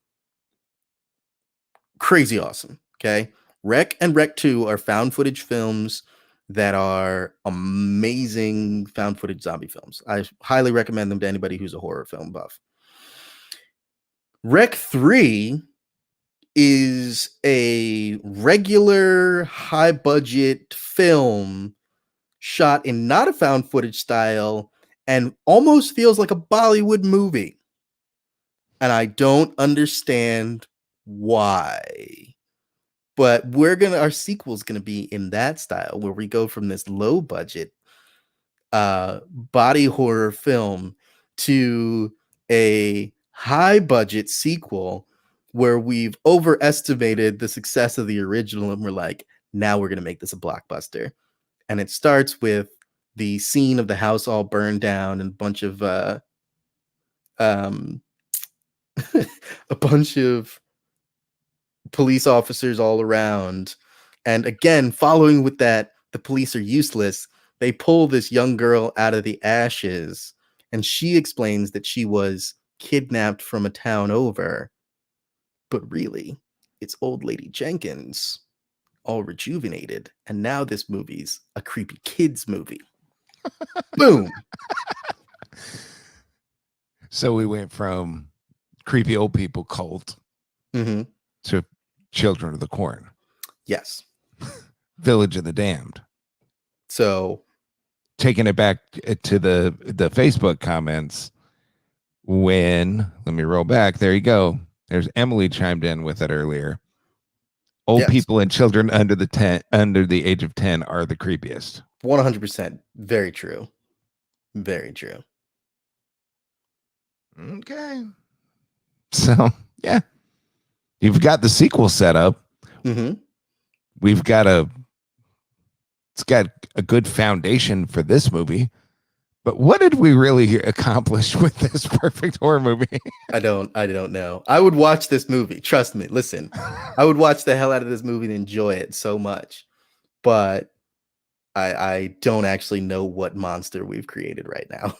S2: crazy awesome. Okay. Rec and Rec 2 are found footage films that are amazing found footage zombie films. I highly recommend them to anybody who's a horror film buff. Rec 3 is a regular high budget film shot in not a found footage style and almost feels like a Bollywood movie. And I don't understand why. But our sequel's gonna be in that style where we go from this low budget body horror film to a high budget sequel where we've overestimated the success of the original and we're like, now we're gonna make this a blockbuster. And it starts with the scene of the house all burned down and a bunch of a bunch of police officers all around. And again, following with that, the police are useless. They pull this young girl out of the ashes, and she explains that she was kidnapped from a town over. But really, it's old lady Jenkins, all rejuvenated. And now this movie's a creepy kids movie. Boom.
S1: So we went from creepy old people cult
S2: Mm-hmm.
S1: to Children of the Corn.
S2: Yes.
S1: Village of the Damned.
S2: So
S1: taking it back to the Facebook comments, when let me roll back. There you go. There's Emily chimed in with it earlier. Old people and children under the age of 10 are the creepiest.
S2: 100%. Very true. Very true.
S1: Okay. So yeah, you've got the sequel set up.
S2: Mm-hmm.
S1: It's got a good foundation for this movie. But what did we really accomplish with this perfect horror movie?
S2: I don't know. I would watch this movie. Trust me. Listen, I would watch the hell out of this movie and enjoy it so much. But I don't actually know what monster we've created right now.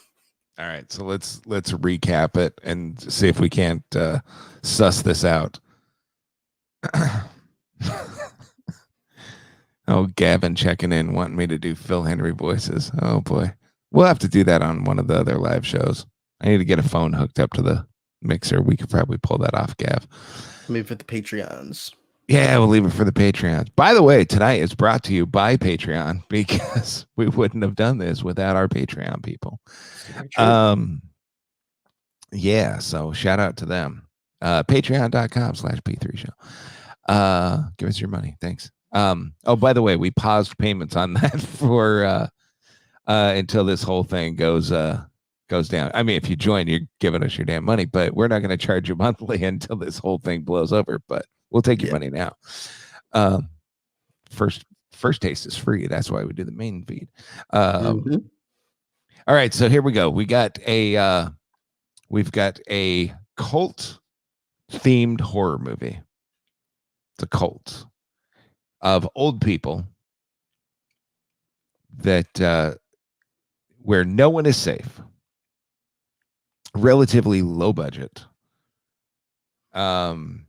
S1: All right, so let's recap it and see if we can't suss this out. Oh, Gavin checking in, wanting me to do Phil Henry voices. Oh boy, we'll have to do that on one of the other live shows. I need to get a phone hooked up to the mixer. We could probably pull that off, Gav.
S2: Maybe for the Patreons.
S1: Yeah, we'll leave it for the Patreons. By the way, tonight is brought to you by Patreon because we wouldn't have done this without our Patreon people. Yeah, so shout out to them. Patreon.com/P3 show. Give us your money. Thanks. Oh, by the way, we paused payments on that for until this whole thing goes down. I mean, if you join, you're giving us your damn money, but we're not going to charge you monthly until this whole thing blows over. But we'll take your money now. First taste is free. That's why we do the main feed. All right, so here we go. We've got a cult themed horror movie. It's a cult of old people that where no one is safe. Relatively low budget. The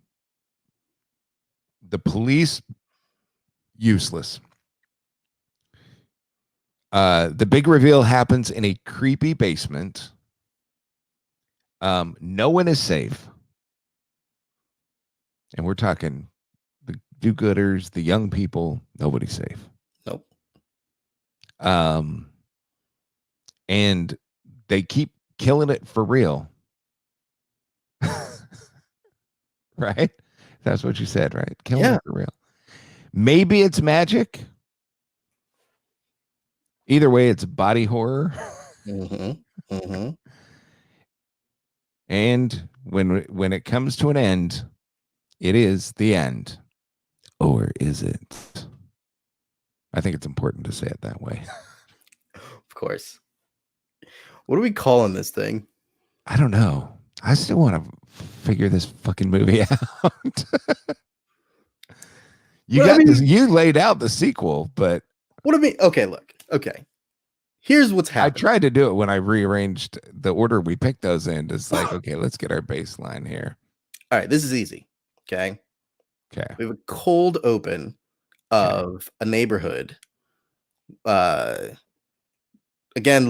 S1: police useless. The big reveal happens in a creepy basement No one is safe. And we're talking the do-gooders, the young people, nobody's safe.
S2: Nope.
S1: And they keep killing it for real. Right? That's what you said, right? Killing it for real. Maybe it's magic. Either way, it's body horror. And when it comes to an end, it is the end. Or is it? I think it's important to say it that way.
S2: Of course. What are we calling this thing?
S1: I don't know. I still want to figure this fucking movie out. You laid out the sequel, but
S2: what I mean, okay, look. Okay. Here's what's happening.
S1: I tried to do it when I rearranged the order we picked those in. It's like, okay, let's get our baseline here.
S2: All right, this is easy. Okay.
S1: Okay.
S2: We have a cold open of a neighborhood. Again,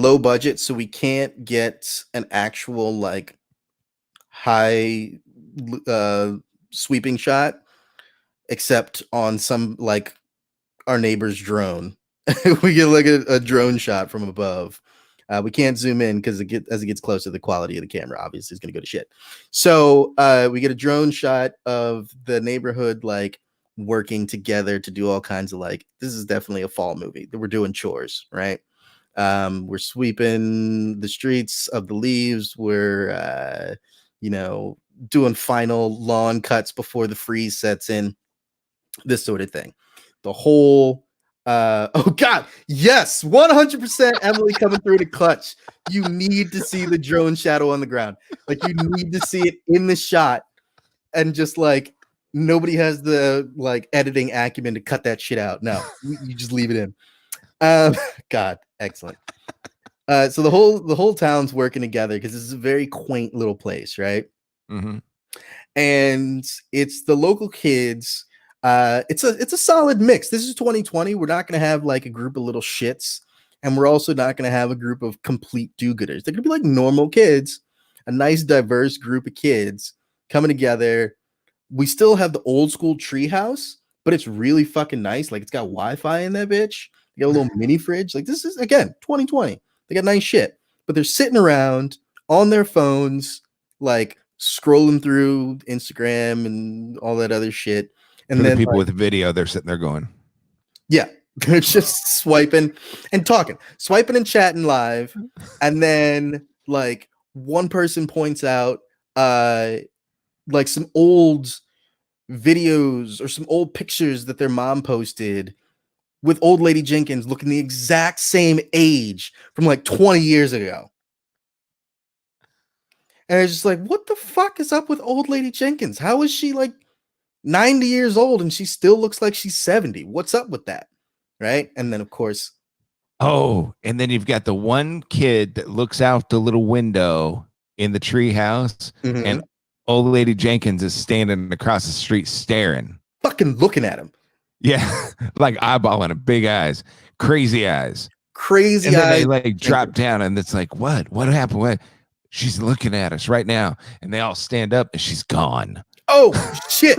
S2: low budget, so we can't get an actual like high sweeping shot, except on some like our neighbor's drone. We get like a drone shot from above. We can't zoom in because as it gets closer, the quality of the camera obviously is going to go to shit. So we get a drone shot of the neighborhood like working together to do all kinds of like, this is definitely a fall movie that we're doing chores, right? We're sweeping the streets of the leaves. We're doing final lawn cuts before the freeze sets in, this sort of thing. The whole oh god, yes, 100% Emily coming through the clutch. You need to see the drone shadow on the ground. Like, you need to see it in the shot, and just like nobody has the like editing acumen to cut that shit out. No, you just leave it in. God, excellent. So the whole town's working together because this is a very quaint little place, right?
S1: Mm-hmm.
S2: And it's the local kids. It's a solid mix. This is 2020. We're not going to have like a group of little shits, and we're also not going to have a group of complete do-gooders. They're going to be like normal kids, a nice diverse group of kids coming together. We still have the old school treehouse, but it's really fucking nice. Like, it's got Wi-Fi in that bitch. You got a little mini fridge. Like, this is again 2020. They got nice shit, but they're sitting around on their phones, like scrolling through Instagram and all that other shit. And
S1: for
S2: then
S1: the people with video, they're sitting there going,
S2: yeah, they're just swiping and talking, swiping and chatting live. And then like one person points out like some old videos or some old pictures that their mom posted with old lady Jenkins looking the exact same age from like 20 years ago. And it's just like, what the fuck is up with old lady Jenkins? How is she like 90 years old and she still looks like she's 70? What's up with that? Right? And then of course,
S1: oh, and then you've got the one kid that looks out the little window in the tree house, and old lady Jenkins is standing across the street staring,
S2: fucking looking at him.
S1: Yeah, like eyeballing him, big eyes, crazy eyes.
S2: And
S1: then they like drop down, and it's like, what happened? What? She's looking at us right now, and they all stand up, and she's gone.
S2: Oh shit.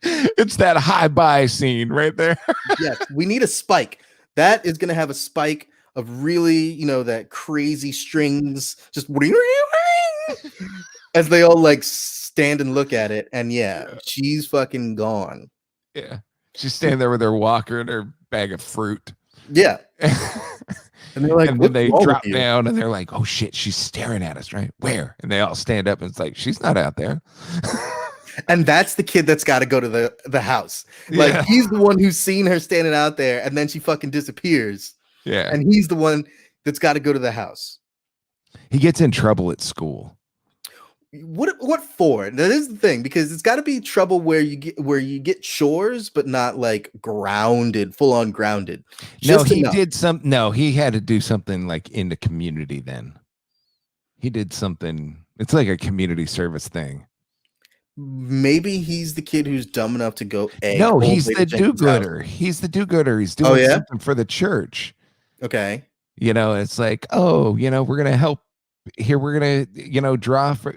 S1: It's that high buy scene right there.
S2: Yes, we need a spike. That is going to have a spike of really, that crazy strings just as they all like stand and look at it. And yeah, she's fucking gone.
S1: Yeah, she's standing there with her walker and her bag of fruit.
S2: Yeah. And they're like,
S1: and then they drop down and they're like, oh shit, she's staring at us, right? Where? And they all stand up and it's like, she's not out there.
S2: And that's the kid that's got to go to the house. Like, yeah. He's the one who's seen her standing out there, and then she fucking disappears.
S1: Yeah.
S2: And he's the one that's got to go to the house.
S1: He gets in trouble at school.
S2: What for? That is the thing, because it's got to be trouble where you get chores, but not like grounded, full on grounded.
S1: Just he had to do something like in the community. Then he did something. It's like a community service thing.
S2: Maybe he's the kid who's dumb enough to go.
S1: No, he's the do-gooder. He's the do-gooder. He's doing something for the church.
S2: Okay.
S1: It's like, we're gonna help here we're gonna,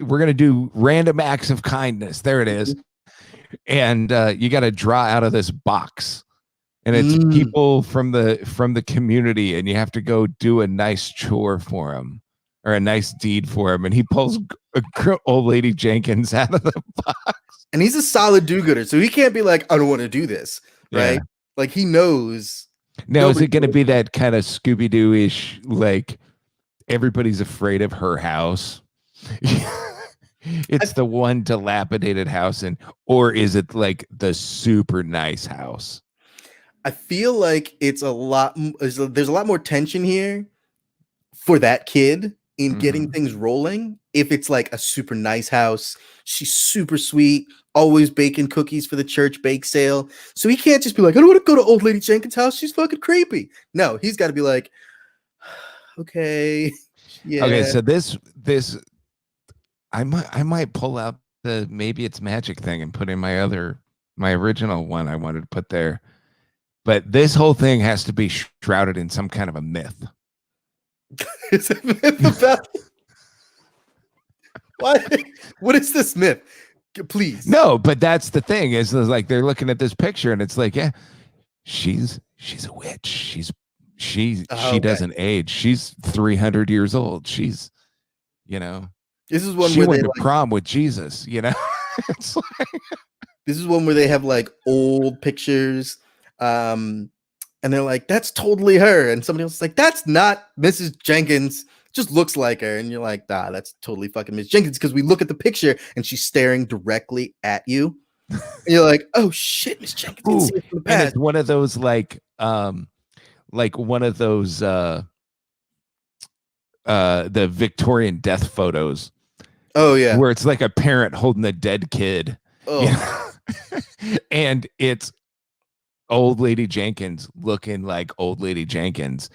S1: we're gonna do random acts of kindness. There it is. And you got to draw out of this box, and it's
S2: Mm.
S1: people from the community, and you have to go do a nice chore for him or a nice deed for him, and he pulls old lady Jenkins out of the box.
S2: And he's a solid do-gooder, so he can't be like, I don't want to do this, right?
S1: Yeah.
S2: Like he knows.
S1: Now, is
S2: Nobody
S1: it going to
S2: knows.
S1: be that kind of Scooby-Doo-ish, like everybody's afraid of her house? It's the one dilapidated house, or is it like the super nice house?
S2: I feel like it's a lot. There's a lot more tension here for that kid in getting
S1: Mhm.
S2: things rolling. If it's like a super nice house, she's super sweet, always baking cookies for the church bake sale. So he can't just be like, I don't want to go to old lady Jenkins' house. She's fucking creepy. No, he's got to be like, okay, yeah.
S1: Okay, so this I might pull out the maybe it's magic thing and put in my original one I wanted to put there. But this whole thing has to be shrouded in some kind of a myth.
S2: It's a myth about what? What is this myth? Please.
S1: No, but that's the thing is like they're looking at this picture and it's like, yeah, she's a witch. She
S2: Okay.
S1: doesn't age. She's 300 years old. She's,
S2: This is one
S1: she
S2: where
S1: went
S2: they
S1: to
S2: like
S1: prom with Jesus, It's like,
S2: this is one where they have like old pictures. And they're like, that's totally her. And somebody else is like, that's not Mrs. Jenkins. Just looks like her. And you're like, nah, that's totally fucking Miss Jenkins. Because we look at the picture and she's staring directly at you. And you're like, oh shit, Miss Jenkins didn't
S1: ooh,
S2: see it from the
S1: and
S2: past.
S1: it's one of those like one of those the Victorian death photos
S2: Oh yeah.
S1: where it's like a parent holding a dead kid.
S2: Oh,
S1: And it's old lady Jenkins looking like old lady Jenkins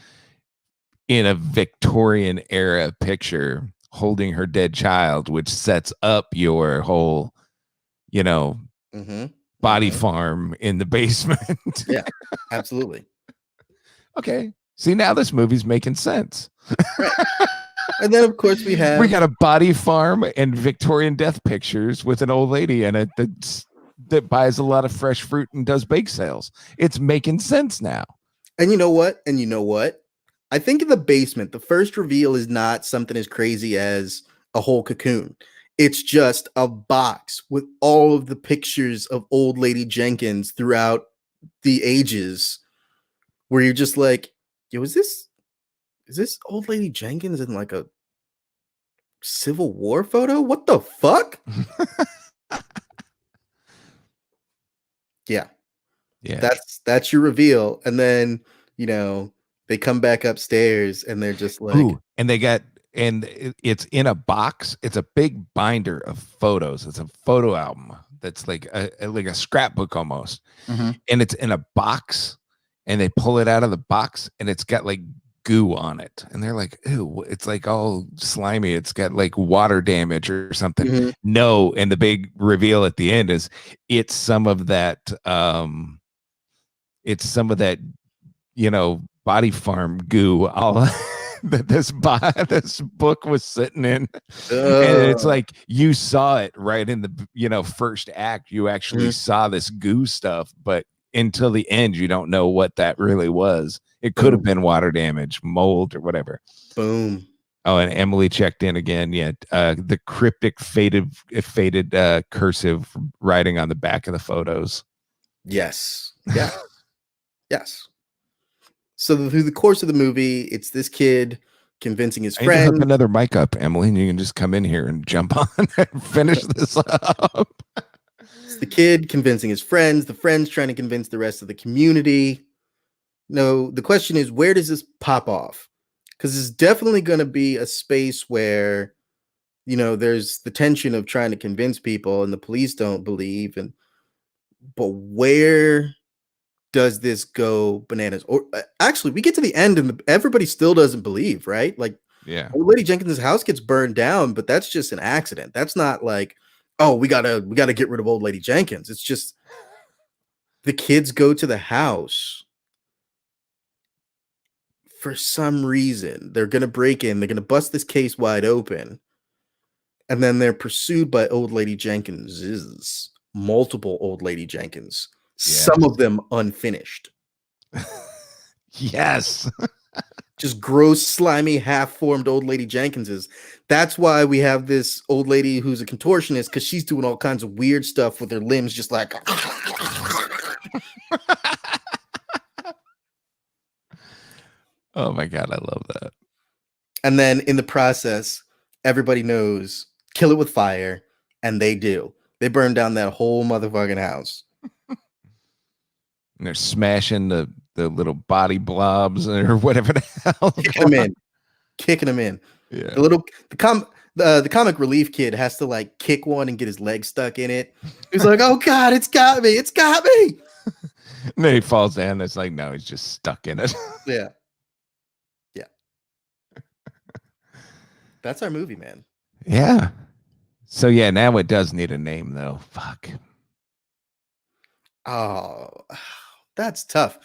S1: in a Victorian era picture holding her dead child, which sets up your whole,
S2: mm-hmm,
S1: body
S2: mm-hmm.
S1: farm in the basement.
S2: Yeah, absolutely.
S1: Okay. See, now this movie's making sense.
S2: Right. And then of course we
S1: We
S2: have
S1: got a body farm and Victorian death pictures with an old lady in it that buys a lot of fresh fruit and does bake sales. It's making sense now.
S2: and you know what? And you know what? I think in the basement, the first reveal is not something as crazy as a whole cocoon. It's just a box with all of the pictures of old lady Jenkins throughout the ages where you're just like, yo, is this old lady Jenkins in like a Civil War photo? What the fuck? Yeah.
S1: Yeah.
S2: That's your reveal. And then, they come back upstairs and they're just like,
S1: Ooh, and it's in a box. It's a big binder of photos. It's a photo album that's like a scrapbook almost.
S2: Mhm.
S1: And it's in a box, and they pull it out of the box, and it's got like goo on it. And they're like, ew, it's like all slimy. It's got like water damage or something.
S2: Mhm.
S1: No, and the big reveal at the end is it's some of that body farm goo all that this book was sitting in. And it's like you saw it right in the first act. You actually saw this goo stuff, but until the end you don't know what that really was. It could have been water damage, mold, or whatever.
S2: Boom.
S1: Oh, and Emily checked in again. Yeah, the cryptic faded cursive writing on the back of the photos.
S2: Yes. Yeah. Yes. So through the course of the movie, it's this kid convincing his
S1: I need to hook
S2: friend.
S1: another mic up, Emily, and you can just come in here and jump on and finish this up.
S2: It's the kid convincing his friends. The friends trying to convince the rest of the community. No, the question is, where does this pop off? Because it's definitely going to be a space where, there's the tension of trying to convince people, and the police don't believe. But where does this go bananas? Or actually, we get to the end and everybody still doesn't believe, right? Like,
S1: Yeah.
S2: old lady Jenkins' house gets burned down, but that's just an accident. That's not like, oh, we gotta get rid of old lady Jenkins. It's just the kids go to the house for some reason, they're gonna break in, they're gonna bust this case wide open, and then they're pursued by old lady Jenkins, multiple old lady Jenkins, some of them unfinished.
S1: Yes.
S2: Just gross, slimy, half-formed old lady Jenkinses. That's why we have this old lady who's a contortionist, because she's doing all kinds of weird stuff with her limbs, just like.
S1: Oh my God, I love that.
S2: And then in the process, everybody knows, kill it with fire, and they do. They burn down that whole motherfucking house.
S1: And they're smashing the little body blobs or whatever the hell.
S2: Kicking them in.
S1: Yeah.
S2: The comic relief kid has to like kick one and get his leg stuck in it. He's like, oh God, it's got me. It's got me.
S1: And then he falls down. It's like, no, he's just stuck in it.
S2: Yeah. Yeah. That's our movie, man.
S1: Yeah. So yeah, now it does need a name though. Fuck.
S2: Oh, that's tough.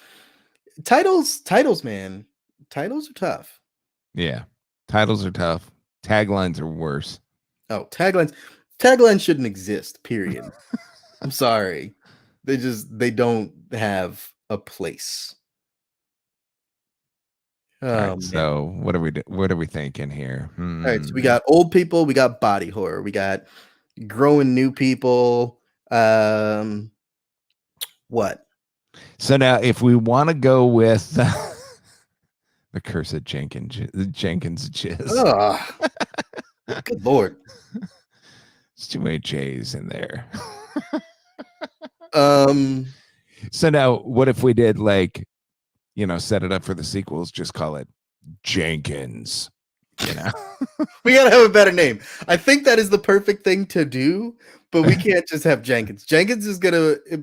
S2: Titles, man. Titles are tough.
S1: Yeah. Titles are tough. Taglines are worse.
S2: Oh, taglines shouldn't exist, period. I'm sorry. They don't have a place.
S1: All right, so what are we thinking here?
S2: All right, so we got old people, we got body horror, we got growing new people. What?
S1: So now if we want to go with the cursed Jenkins jizz.
S2: Oh, good Lord.
S1: There's too many J's in there. So now what if we did like, set it up for the sequels, just call it Jenkins,
S2: We gotta have a better name. I think that is the perfect thing to do, but we can't just have Jenkins. Jenkins is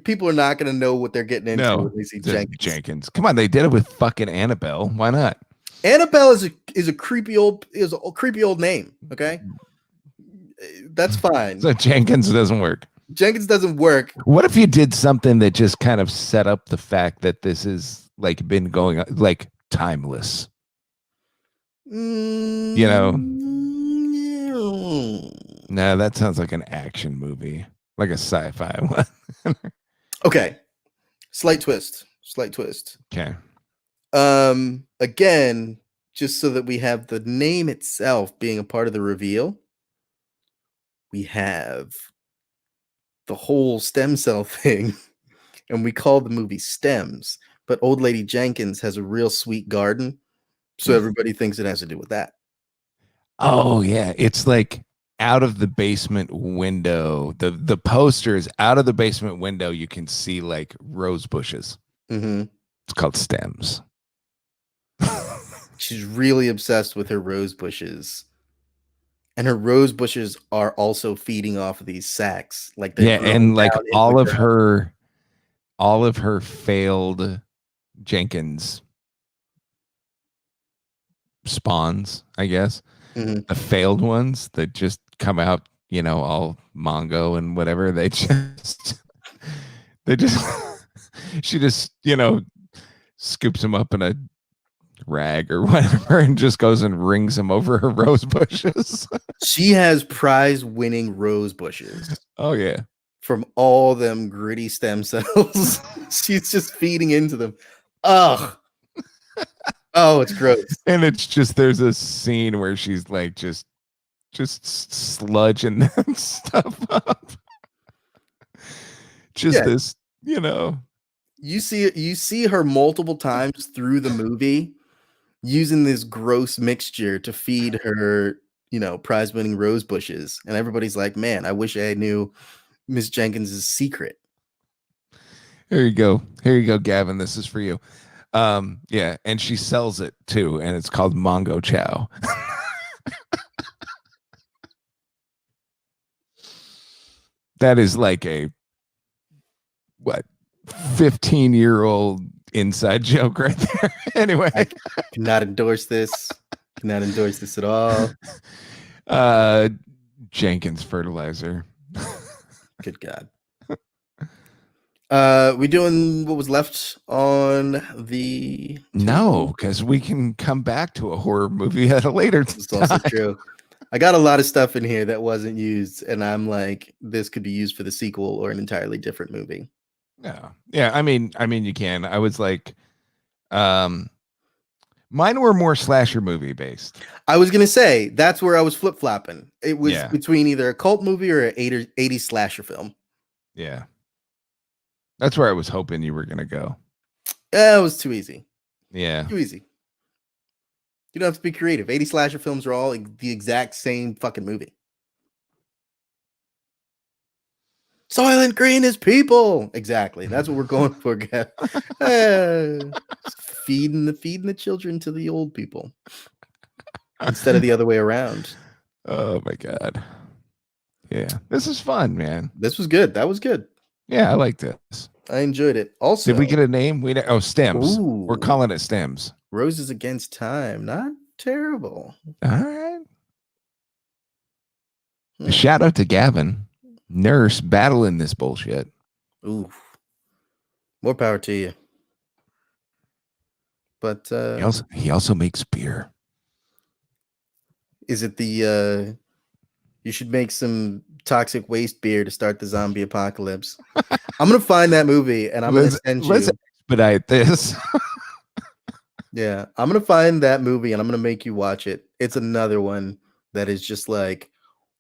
S2: people are not gonna know what they're getting into when they see
S1: Jenkins. Come on, they did it with fucking Annabelle. Why not?
S2: Annabelle is a creepy old name. Okay, that's fine.
S1: So Jenkins doesn't work.
S2: Jenkins doesn't work.
S1: What if you did something that just kind of set up the fact that this is like been going on, like timeless? No, that sounds like an action movie, like a sci-fi one.
S2: Okay, slight twist.
S1: Okay.
S2: Again, just so that we have the name itself being a part of the reveal, we have the whole stem cell thing, and we call the movie Stems, but old lady Jenkins has a real sweet garden, so everybody thinks it has to do with that.
S1: Oh yeah, it's like out of the basement window. The poster is out of the basement window. You can see like rose bushes.
S2: Mm-hmm.
S1: It's called Stems.
S2: She's really obsessed with her rose bushes. And her rose bushes are also feeding off of these sacks. Like
S1: and like all of her failed Jenkins spawns, I guess.
S2: Mm-hmm.
S1: The failed ones that just come out, all Mongo and whatever. She just, scoops them up in a rag or whatever and just goes and rings them over her rose bushes.
S2: She has prize winning rose bushes.
S1: Oh yeah.
S2: From all them gritty stem cells. She's just feeding into them. Ugh. Oh, it's gross.
S1: And it's just, there's a scene where she's like just sludging that stuff up. This,
S2: You see her multiple times through the movie using this gross mixture to feed her, prize winning rose bushes. And everybody's like, man, I wish I knew Miss Jenkins' secret.
S1: Here you go, Gavin. This is for you. Yeah, and she sells it too, and it's called Mongo Chow. That is like a 15-year-old inside joke right there. Anyway,
S2: I cannot endorse this. Cannot endorse this at all.
S1: Jenkins fertilizer.
S2: Good God. We doing what was left on the
S1: No, because we can come back to a horror movie at a later
S2: It's also
S1: time.
S2: true. I got a lot of stuff in here that wasn't used, and I'm like, this could be used for the sequel or an entirely different movie.
S1: Yeah. Yeah. I mean, you can. I was like, mine were more slasher movie based.
S2: I was gonna say that's where I was flip flopping. It was
S1: Yeah.
S2: between either a cult movie or an 80s slasher film.
S1: Yeah. That's where I was hoping you were going to go.
S2: It was too easy.
S1: Yeah.
S2: Too easy. You don't have to be creative. 80 slasher films are all the exact same fucking movie. Soylent Green is people. Exactly. That's what we're going for, Gav. Feeding the children to the old people instead of the other way around.
S1: Oh my God. Yeah. This is fun, man.
S2: This was good. That was good.
S1: Yeah, I like this.
S2: I enjoyed it. Also,
S1: Did we get a name? Stems.
S2: Ooh.
S1: We're calling it Stems.
S2: Roses Against Time. Not terrible.
S1: All right.
S2: Hmm.
S1: Shout out to Gavin, nurse battling this bullshit.
S2: Ooh. More power to you. But
S1: He also makes beer.
S2: Is it the you should make some toxic waste beer to start the zombie apocalypse? I'm gonna find that movie and I'm gonna send you.
S1: Let's expedite this.
S2: Yeah, I'm gonna find that movie and I'm gonna make you watch it. It's another one that is just like,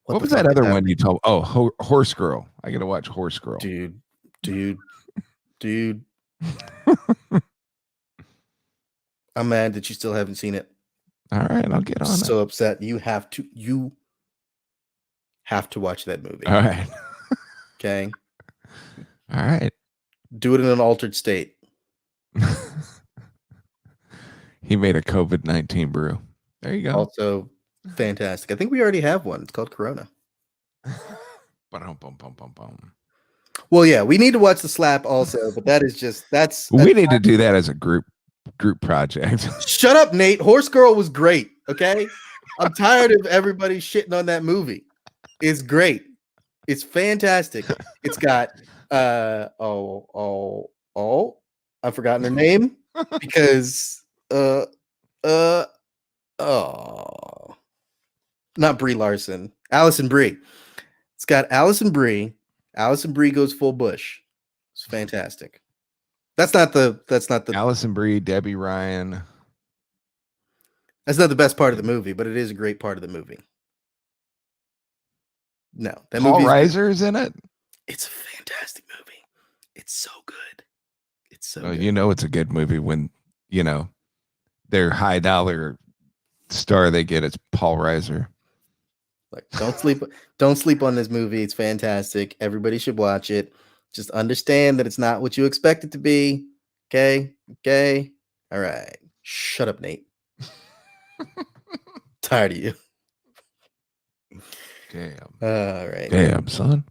S1: what was that other one you told? Oh, Horse Girl. I gotta watch Horse Girl.
S2: Dude. I'm mad that you still haven't seen it.
S1: All right, I'll get on it.
S2: So upset. You have to watch that movie.
S1: All right.
S2: Okay.
S1: All right.
S2: Do it in an altered state.
S1: He made a COVID-19 brew. There you go.
S2: Also fantastic. I think we already have one. It's called Corona. Well, yeah, we need to watch The Slap also, but that's
S1: we need to do that as a group project.
S2: Shut up, Nate. Horse Girl was great. Okay. I'm tired of everybody shitting on that movie. It's great. It's fantastic. It's got I've forgotten her name because not Brie Larson, Allison Brie. It's got Allison Brie. Allison Brie goes full Bush. It's fantastic. That's not the
S1: Allison Brie, Debbie Ryan.
S2: That's not the best part of the movie, but it is a great part of the movie. No, that
S1: Paul
S2: movie
S1: Reiser's in it.
S2: It's a fantastic movie. It's so good. It's so
S1: good.
S2: You
S1: know it's a good movie when their high dollar star they get is Paul Reiser.
S2: Like, don't sleep on this movie. It's fantastic. Everybody should watch it. Just understand that it's not what you expect it to be. Okay? All right. Shut up, Nate. Tired of you.
S1: Damn.
S2: All right.
S1: Damn, son.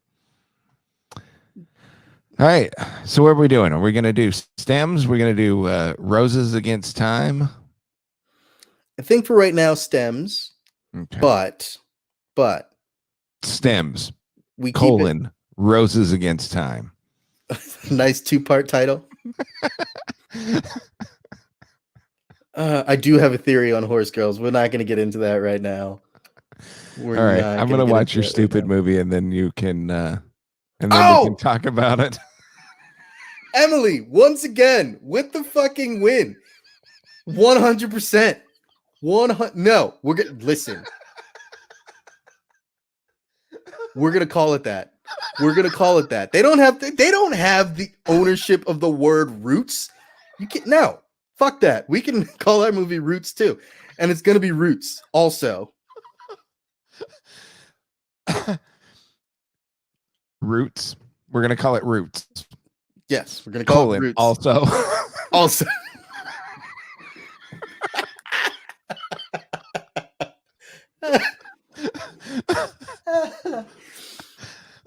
S1: All right. So what are we doing? Are we going to do stems? We're going to do Roses Against Time?
S2: I think for right now, stems. Okay. But
S1: stems. We colon Roses Against Time.
S2: Nice 2-part title. I do have a theory on Horse Girls. We're not going to get into that right now.
S1: All right, I'm going to watch your stupid movie, and then you can, we can talk about it.
S2: Emily, once again, with the fucking win. 100%. No, we're going to listen. We're going to call it that. We're going to call it that. They don't have the ownership of the word Roots. You can't, no, fuck that. We can call our movie Roots too. And it's going to be Roots also.
S1: Roots. We're going to call it Roots.
S2: Yes, we're going to call it Roots.
S1: Also.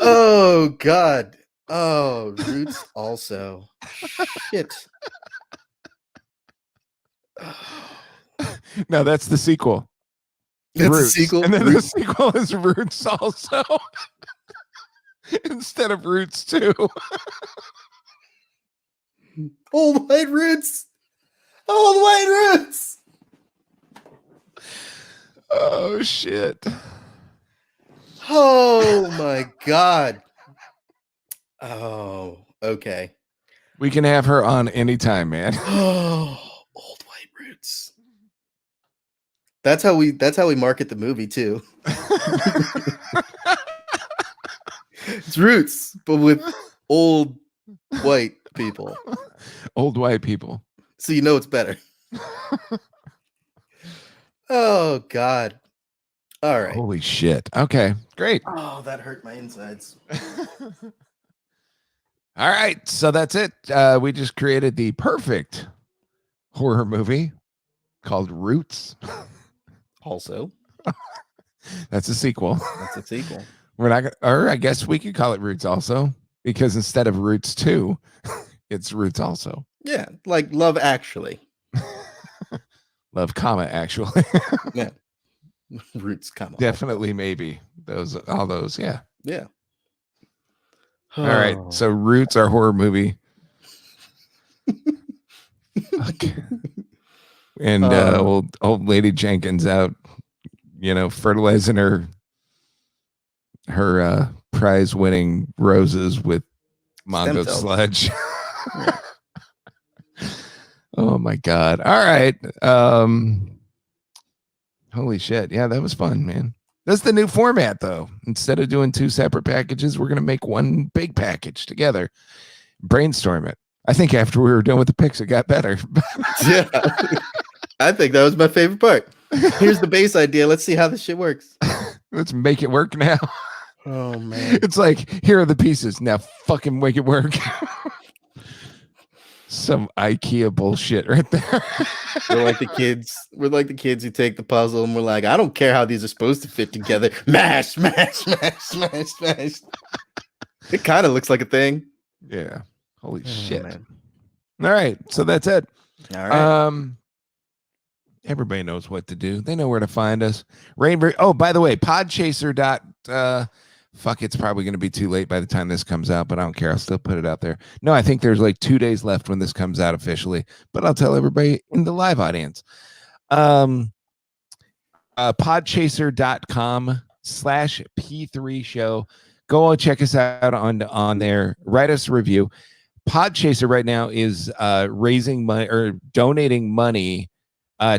S2: Oh God. Oh, Roots also. Shit.
S1: No, that's the sequel.
S2: That's the sequel.
S1: And then Roots. The sequel is Roots also. Instead of Roots 2.
S2: Old white roots. Old white roots.
S1: Oh shit.
S2: Oh my god. Oh, okay.
S1: We can have her on anytime, man.
S2: Oh, old white roots. That's how we market the movie too. It's Roots, but with old white people.
S1: Old white people.
S2: So you know it's better. Oh god. All right.
S1: Holy shit. Okay, great.
S2: Oh, that hurt my insides.
S1: All right, so that's it. We just created the perfect horror movie called Roots.
S2: Also,
S1: That's a sequel.
S2: that's a sequel.
S1: We're not gonna, or I guess we could call it Roots also, because instead of Roots 2, it's Roots also.
S2: Yeah, like Love Actually.
S1: Love, comma, actually.
S2: Yeah. Roots, comma.
S1: Definitely, maybe. All those, yeah.
S2: Yeah.
S1: All right. So Roots, our horror movie. Okay. And old lady Jenkins out, fertilizing her prize winning roses with Mongo
S2: cells.
S1: sludge. Oh my god. All right. Holy shit. Yeah, that was fun, man. That's the new format though. Instead of doing 2 separate packages, we're going to make one big package together. Brainstorm it. I think after we were done with the picks, it got better.
S2: Yeah. I think that was my favorite part. Here's the base idea. Let's see how this shit works.
S1: Let's make it work now.
S2: Oh man.
S1: It's like, here are the pieces. Now fucking make it work. Some IKEA bullshit right there.
S2: We're like the kids who take the puzzle and we're like, I don't care how these are supposed to fit together. Mash, mash, mash, mash, mash. It kind of looks like a thing.
S1: Yeah. Holy shit.
S2: Man.
S1: All right. So that's it.
S2: All right.
S1: Everybody knows what to do. They know where to find us. Rainbow. Oh, by the way, Podchaser. Fuck, it's probably going to be too late by the time this comes out, but I don't care. I'll still put it out there. No, I think there's like 2 days left when this comes out officially, but I'll tell everybody in the live audience. Podchaser.com/P3 show. Go and check us out on there. Write us a review. Podchaser right now is raising money or donating money,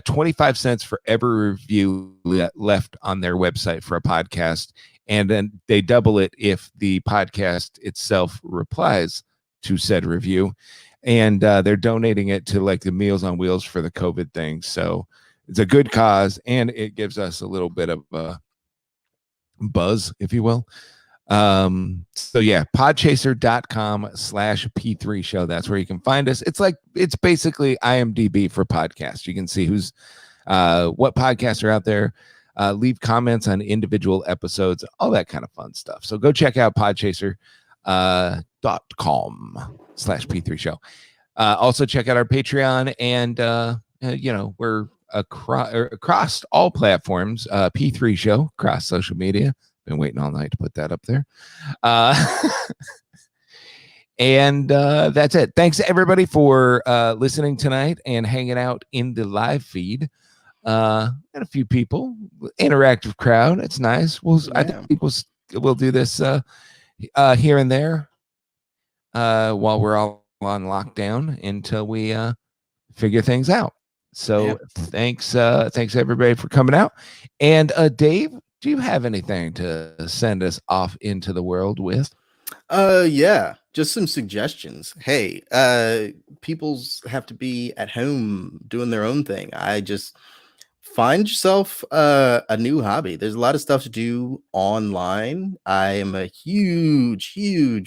S1: 25 cents for every review left on their website for a podcast. And then they double it if the podcast itself replies to said review. And they're donating it to like the Meals on Wheels for the COVID thing. So it's a good cause, and it gives us a little bit of buzz, if you will. So yeah, podchaser.com/P3 show. That's where you can find us. It's basically IMDb for podcasts. You can see who's what podcasts are out there. Leave comments on individual episodes, all that kind of fun stuff. So go check out podchaser.com/P3 show. Also check out our Patreon, and we're across all platforms. P3 show across social media. Been waiting all night to put that up there. And that's it. Thanks everybody for listening tonight and hanging out in the live feed. And a few people, interactive crowd. It's nice. I think we'll do this here and there while we're all on lockdown until we figure things out. So thanks everybody for coming out. And Dave, do you have anything to send us off into the world with?
S2: Yeah, just some suggestions. Hey, people's have to be at home doing their own thing. I just find yourself a new hobby. There's a lot of stuff to do online. I am a huge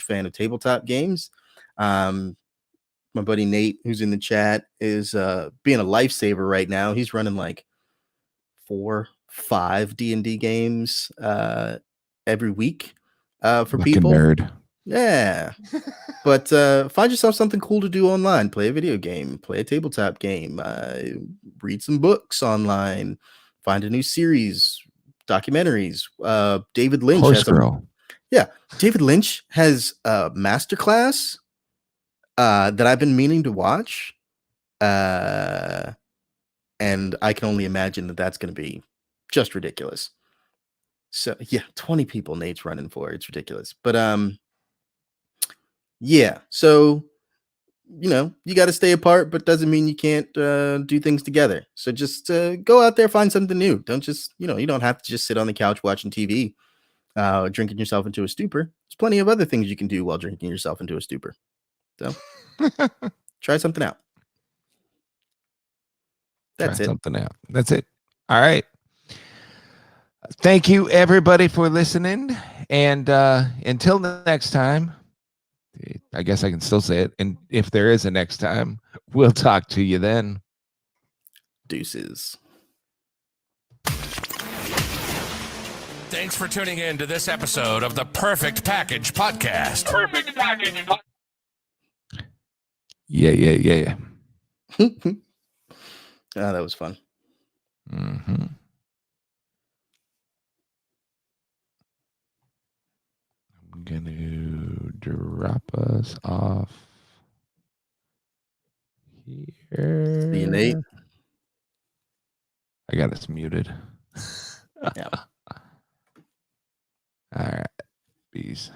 S2: fan of tabletop games. My buddy Nate, who's in the chat, is being a lifesaver right now. He's running like 4-5 D&D games every week for
S1: Fucking
S2: people.
S1: Nerd.
S2: Yeah. But find yourself something cool to do online. Play a video game, play a tabletop game, read some books online, find a new series, documentaries. David Lynch
S1: Horse Girl.
S2: David Lynch has a masterclass that I've been meaning to watch. And I can only imagine that that's going to be just ridiculous. So yeah, 20 people Nate's running for. It's ridiculous. But yeah. So you got to stay apart, but doesn't mean you can't do things together. So just go out there, find something new. Don't just you don't have to just sit on the couch watching TV, drinking yourself into a stupor. There's plenty of other things you can do while drinking yourself into a stupor. So try something out. That's
S1: Try
S2: it.
S1: something out. That's it. All right. Thank you, everybody, for listening. And until the next time, I guess I can still say it. And if there is a next time, we'll talk to you then.
S2: Deuces.
S3: Thanks for tuning in to this episode of the Perfect Package Podcast. Perfect Package.
S1: Yeah.
S2: That was fun.
S1: Mm-hmm. I'm going to drop us off here.
S2: See you, Nate.
S1: I got us muted.
S2: Yeah.
S1: All right. Peace.